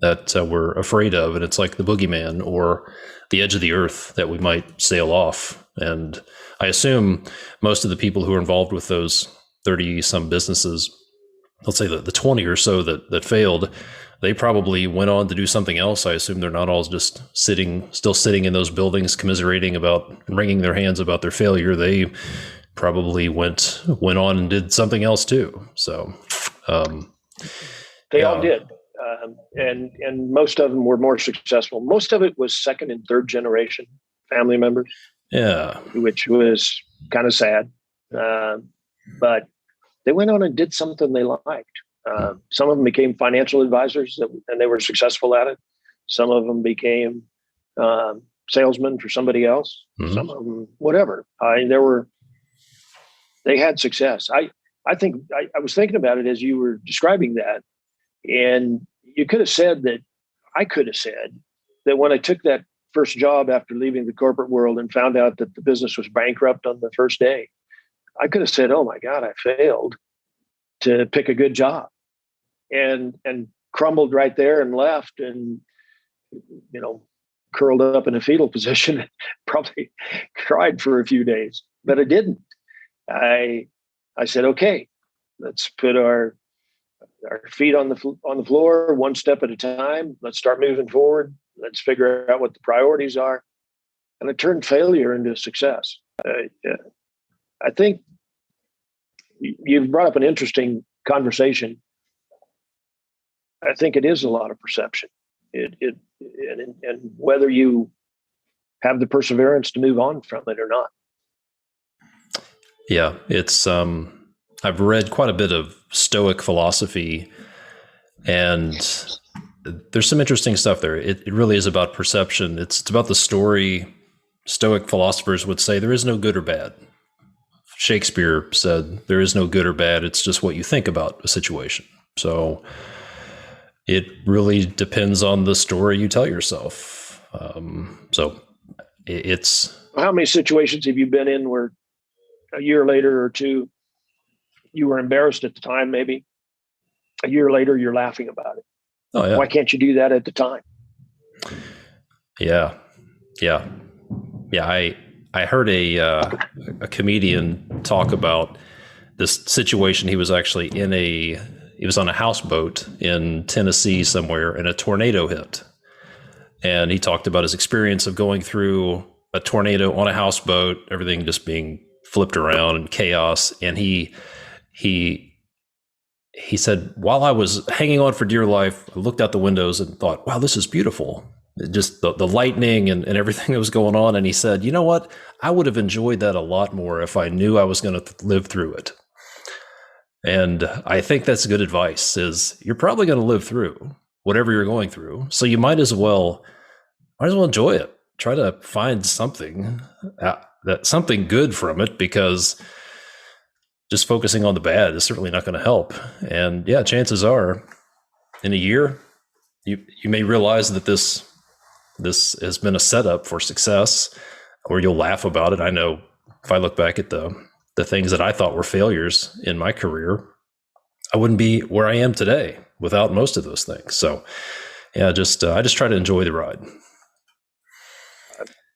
that we're afraid of. And it's like the boogeyman or the edge of the earth that we might sail off. And I assume most of the people who are involved with those 30 some businesses, let's say the 20 or so that failed, they probably went on to do something else. I assume they're not all just still sitting in those buildings, commiserating about, wringing their hands about their failure. They probably went on and did something else too. So they all did, and most of them were more successful. Most of it was second and third generation family members. Yeah, which was kind of sad, but they went on and did something they liked. Some of them became financial advisors, and they were successful at it. Some of them became salesmen for somebody else. Mm-hmm. Some of them, whatever. They had success. I think I was thinking about it as you were describing that, and you could have said that. I could have said that when I took that first job after leaving the corporate world and found out that the business was bankrupt on the first day, I could have said, "Oh my God, I failed to pick a good job," and crumbled right there and left, and curled up in a fetal position, probably cried for a few days, but I didn't. I said, "Okay, let's put our feet on the floor, one step at a time. Let's start moving forward. Let's figure out what the priorities are," and I turned failure into success. I think you've brought up an interesting conversation. I think it is a lot of perception. And whether you have the perseverance to move on from it or not. Yeah, it's I've read quite a bit of Stoic philosophy, and there's some interesting stuff there. It really is about perception. It's about the story. Stoic philosophers would say there is no good or bad. Shakespeare said there is no good or bad. It's just what you think about a situation. So it really depends on the story you tell yourself. It's. How many situations have you been in where a year later or two, you were embarrassed at the time, maybe a year later, you're laughing about it? Oh, yeah. Why can't you do that at the time? Yeah. I heard a comedian talk about this situation. He was actually he was on a houseboat in Tennessee somewhere, and a tornado hit. And he talked about his experience of going through a tornado on a houseboat, everything just being flipped around and chaos. And he said, while I was hanging on for dear life, I looked out the windows and thought, wow, this is beautiful. Just the lightning and everything that was going on. And he said, you know what? I would have enjoyed that a lot more if I knew I was going to live through it. And I think that's good advice, is you're probably going to live through whatever you're going through. So you might as well enjoy it. Try to find something good from it, because just focusing on the bad is certainly not going to help. And yeah, chances are in a year, you may realize that this has been a setup for success, or you'll laugh about it. I know if I look back at the things that I thought were failures in my career, I wouldn't be where I am today without most of those things. So yeah, I just try to enjoy the ride.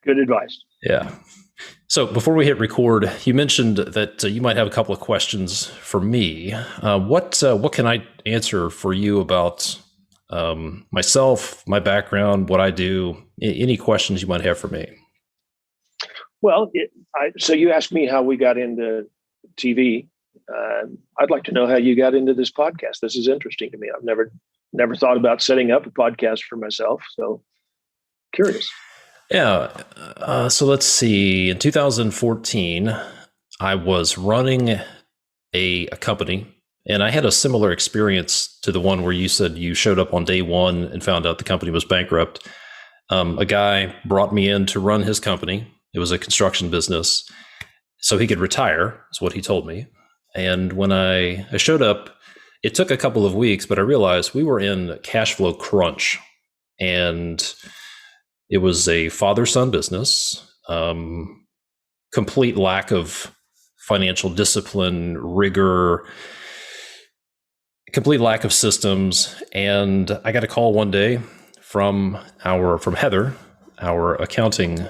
Good advice. Yeah. So before we hit record, you mentioned that you might have a couple of questions for me. What can I answer for you about myself, my background, what I do, any questions you might have for me. Well, so you asked me how we got into TV. I'd like to know how you got into this podcast. This is interesting to me. I've never thought about setting up a podcast for myself. So curious. Yeah. So let's see. In 2014, I was running a company, and I had a similar experience to the one where you said you showed up on day one and found out the company was bankrupt. A guy brought me in to run his company. It was a construction business, so he could retire, is what he told me. And when I showed up, it took a couple of weeks, but I realized we were in cash flow crunch, and it was a father-son business, complete lack of financial discipline, rigor, complete lack of systems. And I got a call one day from Heather, our accounting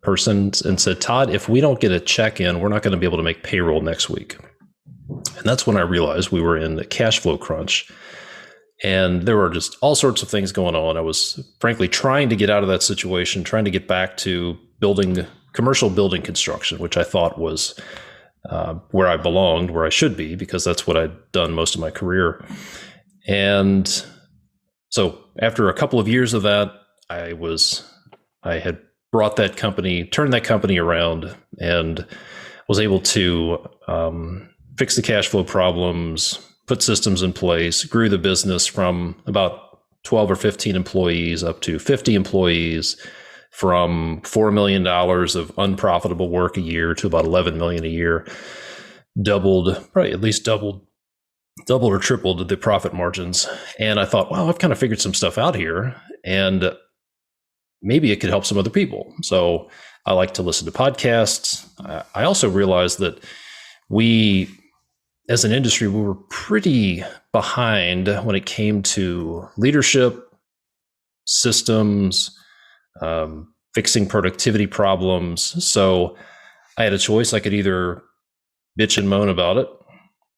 person, and said, Todd, if we don't get a check in, we're not going to be able to make payroll next week. And that's when I realized we were in the cash flow crunch. And there were just all sorts of things going on. I was frankly trying to get out of that situation, trying to get back to commercial building construction, which I thought was where I belonged, where I should be, because that's what I'd done most of my career. And so after a couple of years of that, I had turned that company around, and was able to fix the cash flow problems, put systems in place, grew the business from about 12 or 15 employees up to 50 employees, from $4 million of unprofitable work a year to about $11 million a year, at least doubled or tripled the profit margins. And I thought, wow, I've kind of figured some stuff out here, and maybe it could help some other people. So I like to listen to podcasts. I also realized that we, as an industry, we were pretty behind when it came to leadership, systems, fixing productivity problems. So I had a choice. I could either bitch and moan about it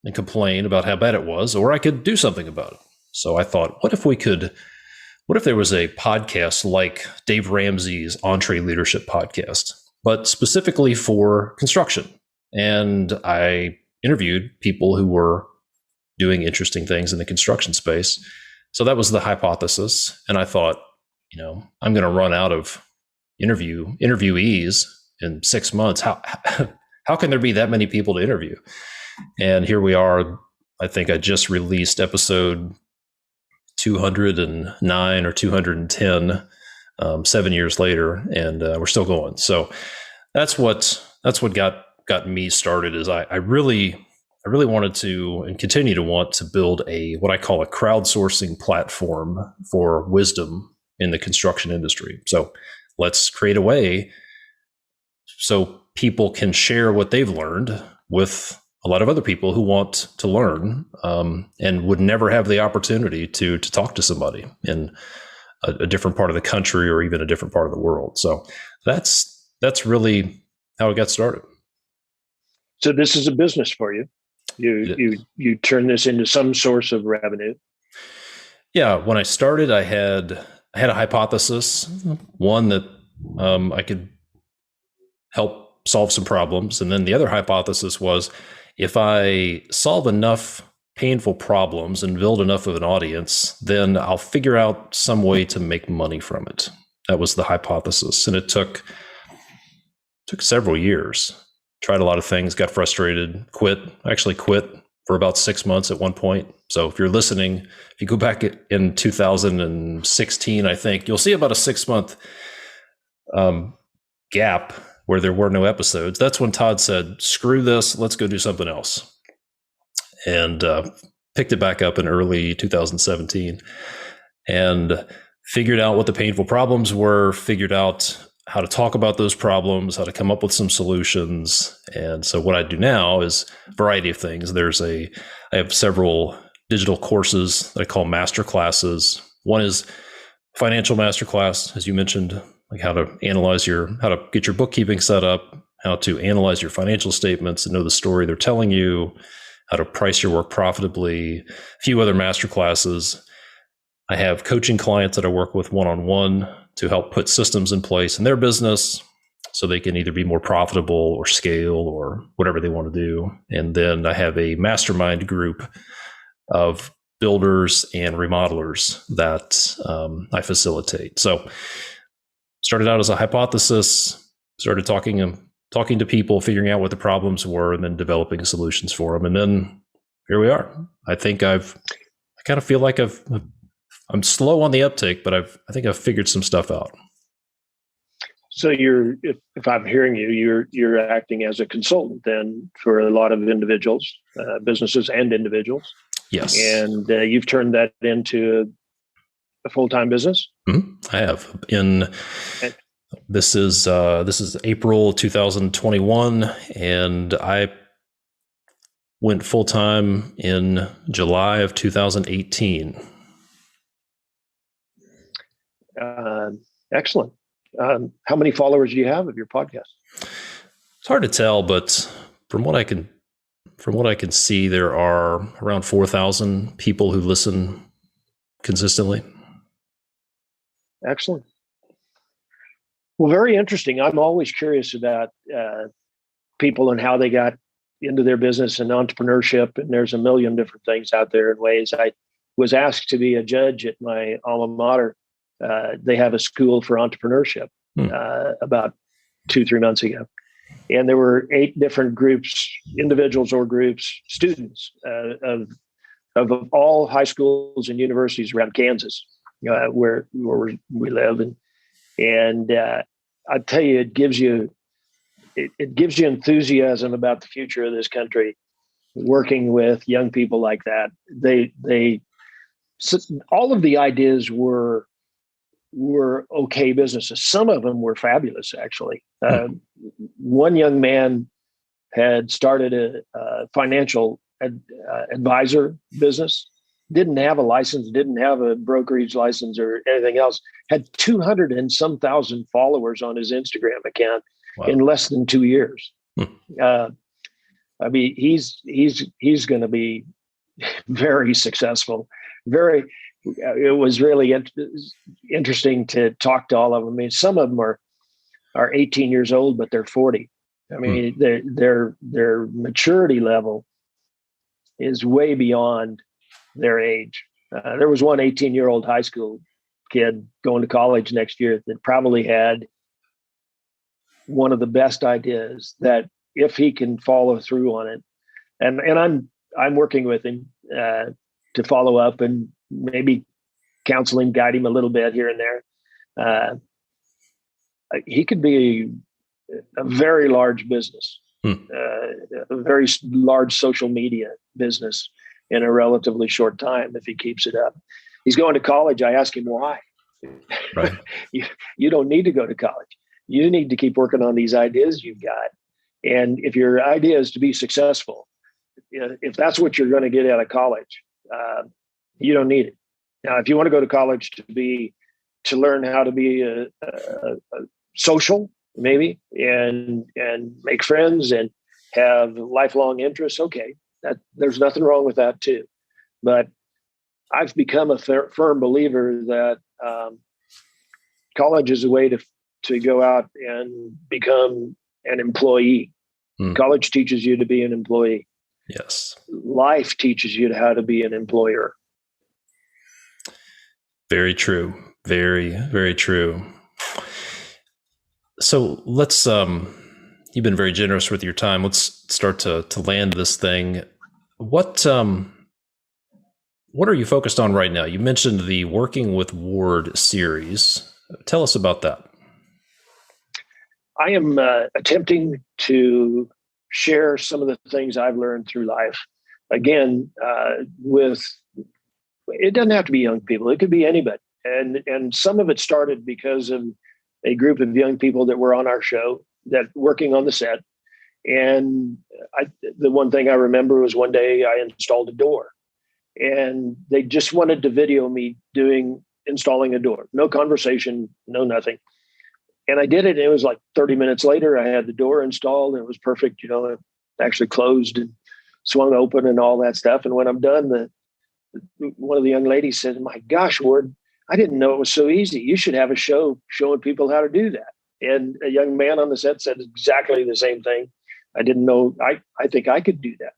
and complain about how bad it was, or I could do something about it. So I thought, what if there was a podcast like Dave Ramsey's Entree Leadership Podcast, but specifically for construction? And I interviewed people who were doing interesting things in the construction space. So that was the hypothesis. And I thought, I'm going to run out of interviewees in 6 months. How can there be that many people to interview? And here we are. I think I just released episode 209 or 210, 7 years later, and we're still going. So that's what got me started. Is I really wanted to, and continue to want to, build what I call a crowdsourcing platform for wisdom in the construction industry. So let's create a way so people can share what they've learned with a lot of other people who want to learn, and would never have the opportunity to talk to somebody in a different part of the country or even a different part of the world. So that's really how it got started. So this is a business for you. You turn this into some source of revenue. Yeah. When I started, I had a hypothesis, one that I could help solve some problems. And then the other hypothesis was, if I solve enough painful problems and build enough of an audience, then I'll figure out some way to make money from it. That was the hypothesis. And it took several years. Tried a lot of things, got frustrated, quit for about 6 months at one point. So if you're listening, if you go back in 2016, I think you'll see about a 6-month gap where there were no episodes. That's when Todd said, screw this, let's go do something else. And picked it back up in early 2017 and figured out what the painful problems were, figured out how to talk about those problems, how to come up with some solutions. And so what I do now is a variety of things. I have several digital courses that I call master classes. One is financial masterclass, as you mentioned, like how to get your bookkeeping set up, how to analyze your financial statements and know the story they're telling you, how to price your work profitably, a few other master classes. I have coaching clients that I work with one-on-one to help put systems in place in their business so they can either be more profitable or scale or whatever they want to do. And then I have a mastermind group of builders and remodelers that I facilitate. So started out as a hypothesis, started talking to people, figuring out what the problems were, and then developing solutions for them. And then here we are. I think I kind of feel like I'm slow on the uptake, but I think I've figured some stuff out. So if I'm hearing you, you're acting as a consultant then for a lot of individuals, businesses and individuals. Yes. And you've turned that into a full-time business? Mm-hmm. I have. This is April 2021, and I went full-time in July of 2018. Excellent. How many followers do you have of your podcast? It's hard to tell, but from what I can see, there are around 4,000 people who listen consistently. Excellent. Well, very interesting. I'm always curious about people and how they got into their business and entrepreneurship. And there's a million different things out there and ways. I was asked to be a judge at my alma mater. They have a school for entrepreneurship about 2-3 months ago. And there were 8 different groups, individuals or groups, students of all high schools and universities around Kansas, where we live. And I tell you, it gives you enthusiasm about the future of this country. Working with young people like that, all of the ideas were okay businesses. Some of them were fabulous, actually. One young man had started a financial advisor business, didn't have a license, didn't have a brokerage license or anything else, had 200 and some thousand followers on his Instagram account. Wow. In less than 2 years. I mean, he's going to be very successful. It was really interesting to talk to all of them. I mean, some of them are 18 years old, but they're 40. I mean, their maturity level is way beyond their age. There was one 18-year-old high school kid going to college next year that probably had one of the best ideas that if he can follow through on it, and I'm working with him to follow up and maybe counseling, guide him a little bit here and there. He could be a very large business, a very large social media business in a relatively short time if he keeps it up. He's going to college. I asked him why. Right. You don't need to go to college. You need to keep working on these ideas you've got. And if your idea is to be successful, if that's what you're going to get out of college, you don't need it. Now, if you want to go to college to learn how to be a social, maybe, and make friends and have lifelong interests, okay, there's nothing wrong with that too. But I've become a firm believer that college is a way to go out and become an employee. College teaches you to be an employee. Yes. Life teaches you how to be an employer. Very true. Very, very true. So let's, you've been very generous with your time. Let's start to land this thing. What are you focused on right now? You mentioned the Working with Ward series. Tell us about that. I am attempting to share some of the things I've learned through life. Again, it doesn't have to be young people. It could be anybody. And some of it started because of a group of young people that were on our show that working on the set. And the one thing I remember was one day I installed a door, and they just wanted to video me installing a door. No conversation, no nothing. And I did it. And it was like 30 minutes later, I had the door installed and it was perfect. It actually closed and swung open and all that stuff. And when I'm done, one of the young ladies said, "My gosh, Ward, I didn't know it was so easy. You should have a show showing people how to do that." And a young man on the set said exactly the same thing. I didn't know. I think I could do that.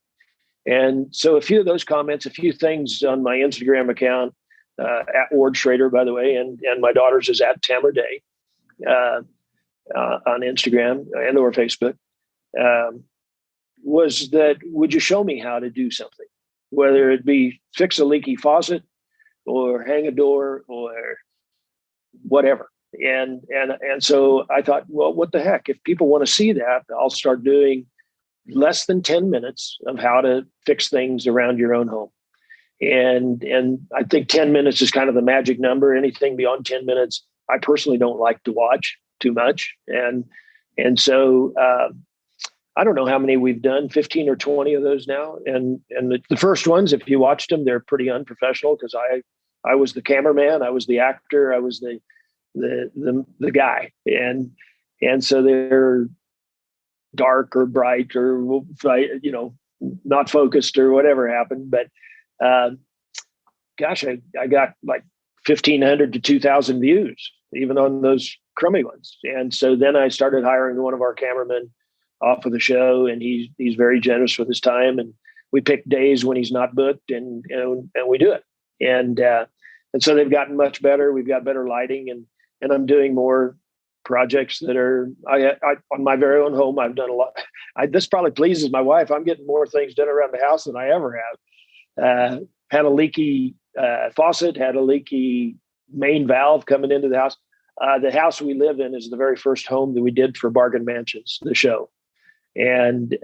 And so a few of those comments, a few things on my Instagram account, at Ward Schraeder, by the way, and my daughter's is at Tamara Day on Instagram and or Facebook, was that, would you show me how to do something? Whether it be fix a leaky faucet or hang a door or whatever. And so I thought, well, what the heck? If people want to see that, I'll start doing less than 10 minutes of how to fix things around your own home. And I think 10 minutes is kind of the magic number. Anything beyond 10 minutes, I personally don't like to watch too much. And so I don't know how many we've done, 15 or 20 of those now. And the first ones, if you watched them, they're pretty unprofessional because I was the cameraman, I was the actor, I was the guy. And so they're dark or bright or, you know, not focused or whatever happened. But gosh, I got like 1,500 to 2,000 views, even on those crummy ones. And so then I started hiring one of our cameramen off of the show, and he's very generous with his time. And we pick days when he's not booked, and we do it. And so they've gotten much better. We've got better lighting, and I'm doing more projects that are I on my very own home. I've done a lot. This probably pleases my wife. I'm getting more things done around the house than I ever have. Had a leaky faucet, had a leaky main valve coming into the house. The house we live in is the very first home that we did for Bargain Mansions, the show. And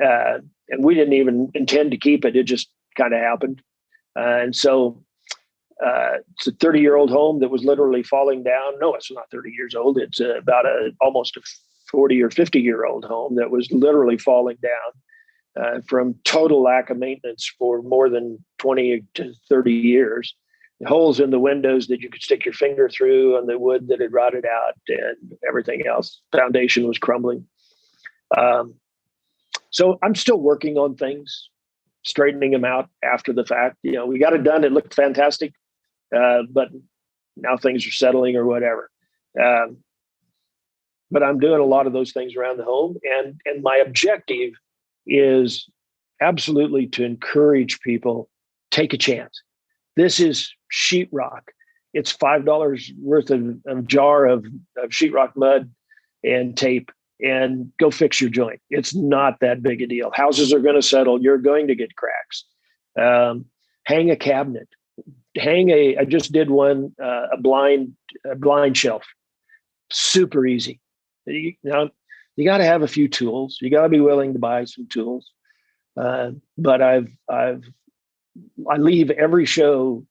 we didn't even intend to keep it. It just kind of happened. And so it's a 30-year-old home that was literally falling down. No, it's not 30 years old. It's about almost a 40 or 50-year-old home that was literally falling down from total lack of maintenance for more than 20 to 30 years. Holes in the windows that you could stick your finger through, and the wood that had rotted out, and everything else. Foundation was crumbling. So I'm still working on things, straightening them out after the fact. You know, we got it done. It looked fantastic, but now things are settling or whatever. But I'm doing a lot of those things around the home, and my objective is absolutely to encourage people, take a chance. This is sheetrock. It's $5 worth of a jar of sheetrock mud and tape, and go fix your joint. It's not that big a deal. Houses are going to settle. You're going to get cracks. Hang a cabinet. I just did one, a blind shelf. Super easy. You got to have a few tools. You got to be willing to buy some tools. But I leave every show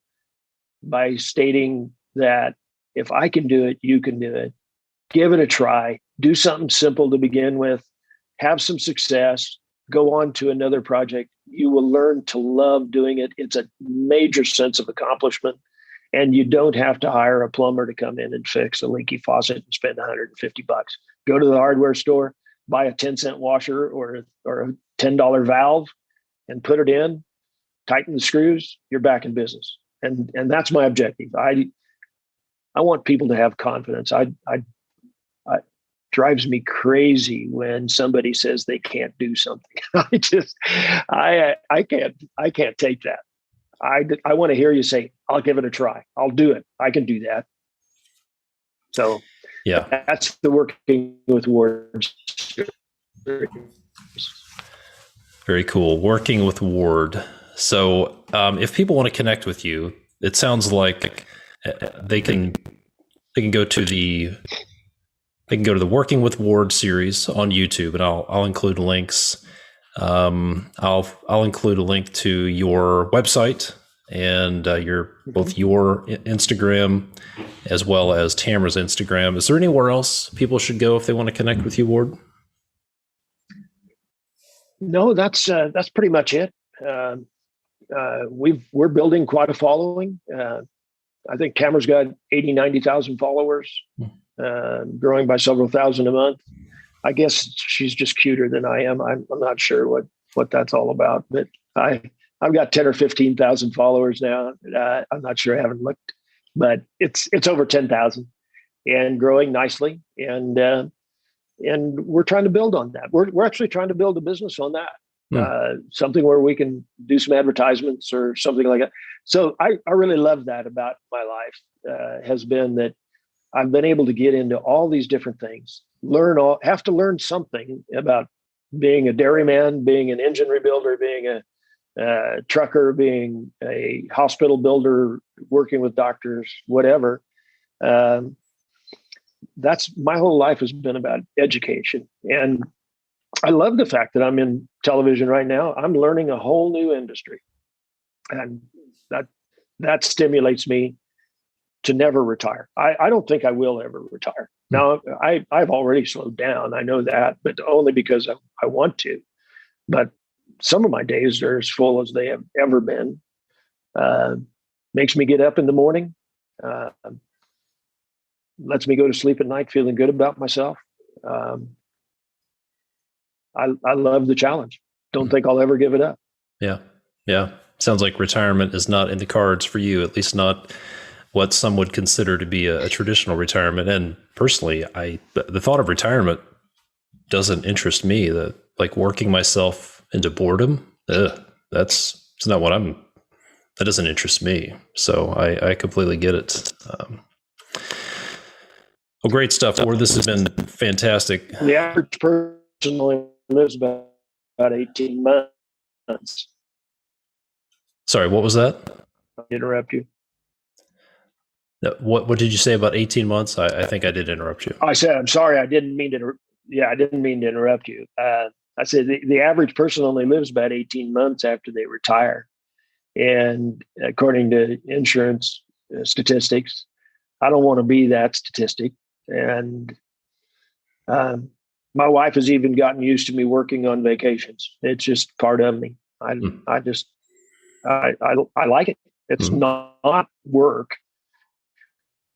by stating that if I can do it, you can do it. Give it a try. Do something simple to begin with. Have some success. Go on to another project. You will learn to love doing it. It's a major sense of accomplishment. And you don't have to hire a plumber to come in and fix a leaky faucet and spend $150. Go to the hardware store, buy a 10-cent washer or a $10 valve and put it in. Tighten the screws, you're back in business. And that's my objective. I want people to have confidence. I drives me crazy when somebody says they can't do something. I can't take that. I want to hear you say, I'll give it a try. I'll do it. I can do that. So yeah, that's the working with Ward. Very cool. Working with Ward. So if people want to connect with you, it sounds like they can go to the Working with Ward series on YouTube, and I'll include links. I'll include a link to your website and both your Instagram as well as Tamara's Instagram. Is there anywhere else people should go if they want to connect with you, Ward? No, that's pretty much it. We're building quite a following. I think Tamara's got 80, 90,000 followers, growing by several thousand a month. I guess she's just cuter than I am. I'm not sure what that's all about, but I I've got 10 or 15,000 followers now. I'm not sure. I haven't looked, but it's over 10,000 and growing nicely. And we're trying to build on that. We're actually trying to build a business on that. Something where we can do some advertisements or something like that. So I really love that about my life, has been that I've been able to get into all these different things, have to learn something about being a dairyman, being an engine rebuilder, being a trucker, being a hospital builder, working with doctors, whatever. That's my whole life has been about education. And I love the fact that I'm in television right now. I'm learning a whole new industry. And that stimulates me to never retire. I don't think I will ever retire. Now, I've already slowed down. I know that, but only because I want to. But some of my days are as full as they have ever been. Makes me get up in the morning. Lets me go to sleep at night feeling good about myself. I love the challenge. Don't think I'll ever give it up. Yeah. Yeah. Sounds like retirement is not in the cards for you, at least not what some would consider to be a traditional retirement. And personally, the thought of retirement doesn't interest me. Like working myself into boredom, that's not that doesn't interest me. So I completely get it. Well, great stuff, Ward. This has been fantastic. The average person only lives about 18 months. Sorry, what was that? I'll interrupt you. What did you say about 18 months? I think I did interrupt you. I said, I'm sorry. I didn't mean to. I didn't mean to interrupt you. I said the average person only lives about 18 months after they retire. And according to insurance statistics, I don't want to be that statistic. And my wife has even gotten used to me working on vacations. It's just part of me. I like it. It's not work.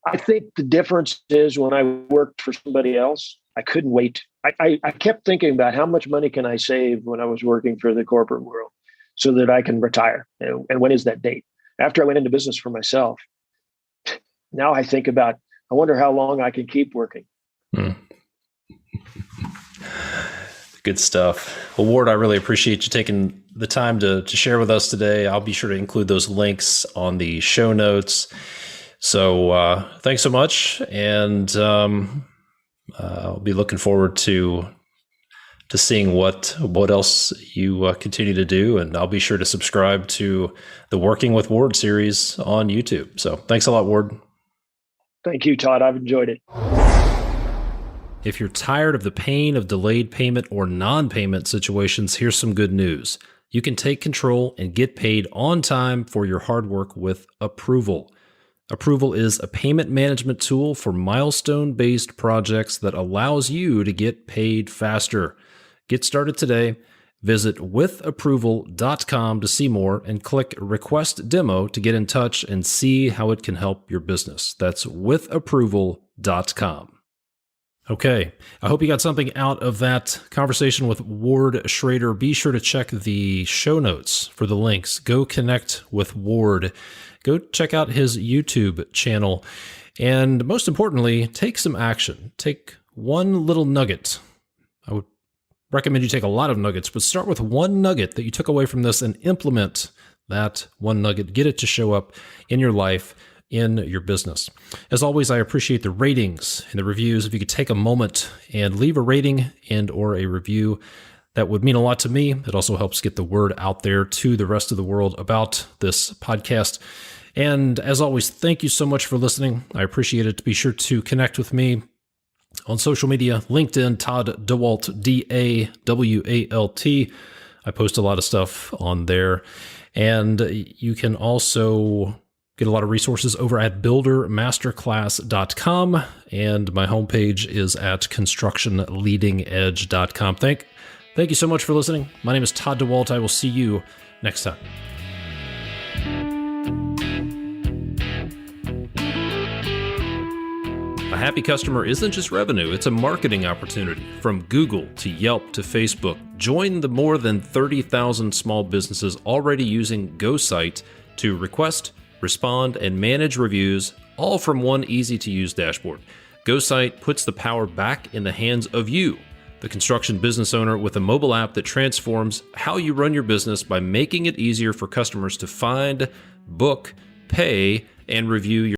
I think the difference is when I worked for somebody else, I couldn't wait. I kept thinking about how much money can I save when I was working for the corporate world so that I can retire. And when is that date? After I went into business for myself, now I think about, I wonder how long I can keep working. Good stuff. Well, Ward, I really appreciate you taking the time to share with us today. I'll be sure to include those links on the show notes. So thanks so much. And I'll be looking forward to seeing what else you continue to do. And I'll be sure to subscribe to the Working with Ward series on YouTube. So thanks a lot, Ward. Thank you, Todd. I've enjoyed it. If you're tired of the pain of delayed payment or non-payment situations, here's some good news. You can take control and get paid on time for your hard work with Approval. Approval is a payment management tool for milestone-based projects that allows you to get paid faster. Get started today. Visit withapproval.com to see more and click Request Demo to get in touch and see how it can help your business. That's withapproval.com. Okay, I hope you got something out of that conversation with Ward Schraeder. Be sure to check the show notes for the links. Go connect with Ward. Go check out his YouTube channel. And most importantly, take some action. Take one little nugget. I would recommend you take a lot of nuggets, but start with one nugget that you took away from this and implement that one nugget. Get it to show up in your life, in your business. As always, I appreciate the ratings and the reviews. If you could take a moment and leave a rating and or a review, that would mean a lot to me. It also helps get the word out there to the rest of the world about this podcast. And as always, thank you so much for listening. I appreciate it. Be sure to connect with me on social media, LinkedIn, Todd DeWalt, DAWALT. I post a lot of stuff on there. And you can also get a lot of resources over at buildermasterclass.com. And my homepage is at constructionleadingedge.com. Thank you so much for listening. My name is Todd DeWalt. I will see you next time. A happy customer isn't just revenue, it's a marketing opportunity. From Google to Yelp to Facebook, join the more than 30,000 small businesses already using GoSite to request, respond, and manage reviews, all from one easy-to-use dashboard. GoSite puts the power back in the hands of you, the construction business owner, with a mobile app that transforms how you run your business by making it easier for customers to find, book, pay, and review your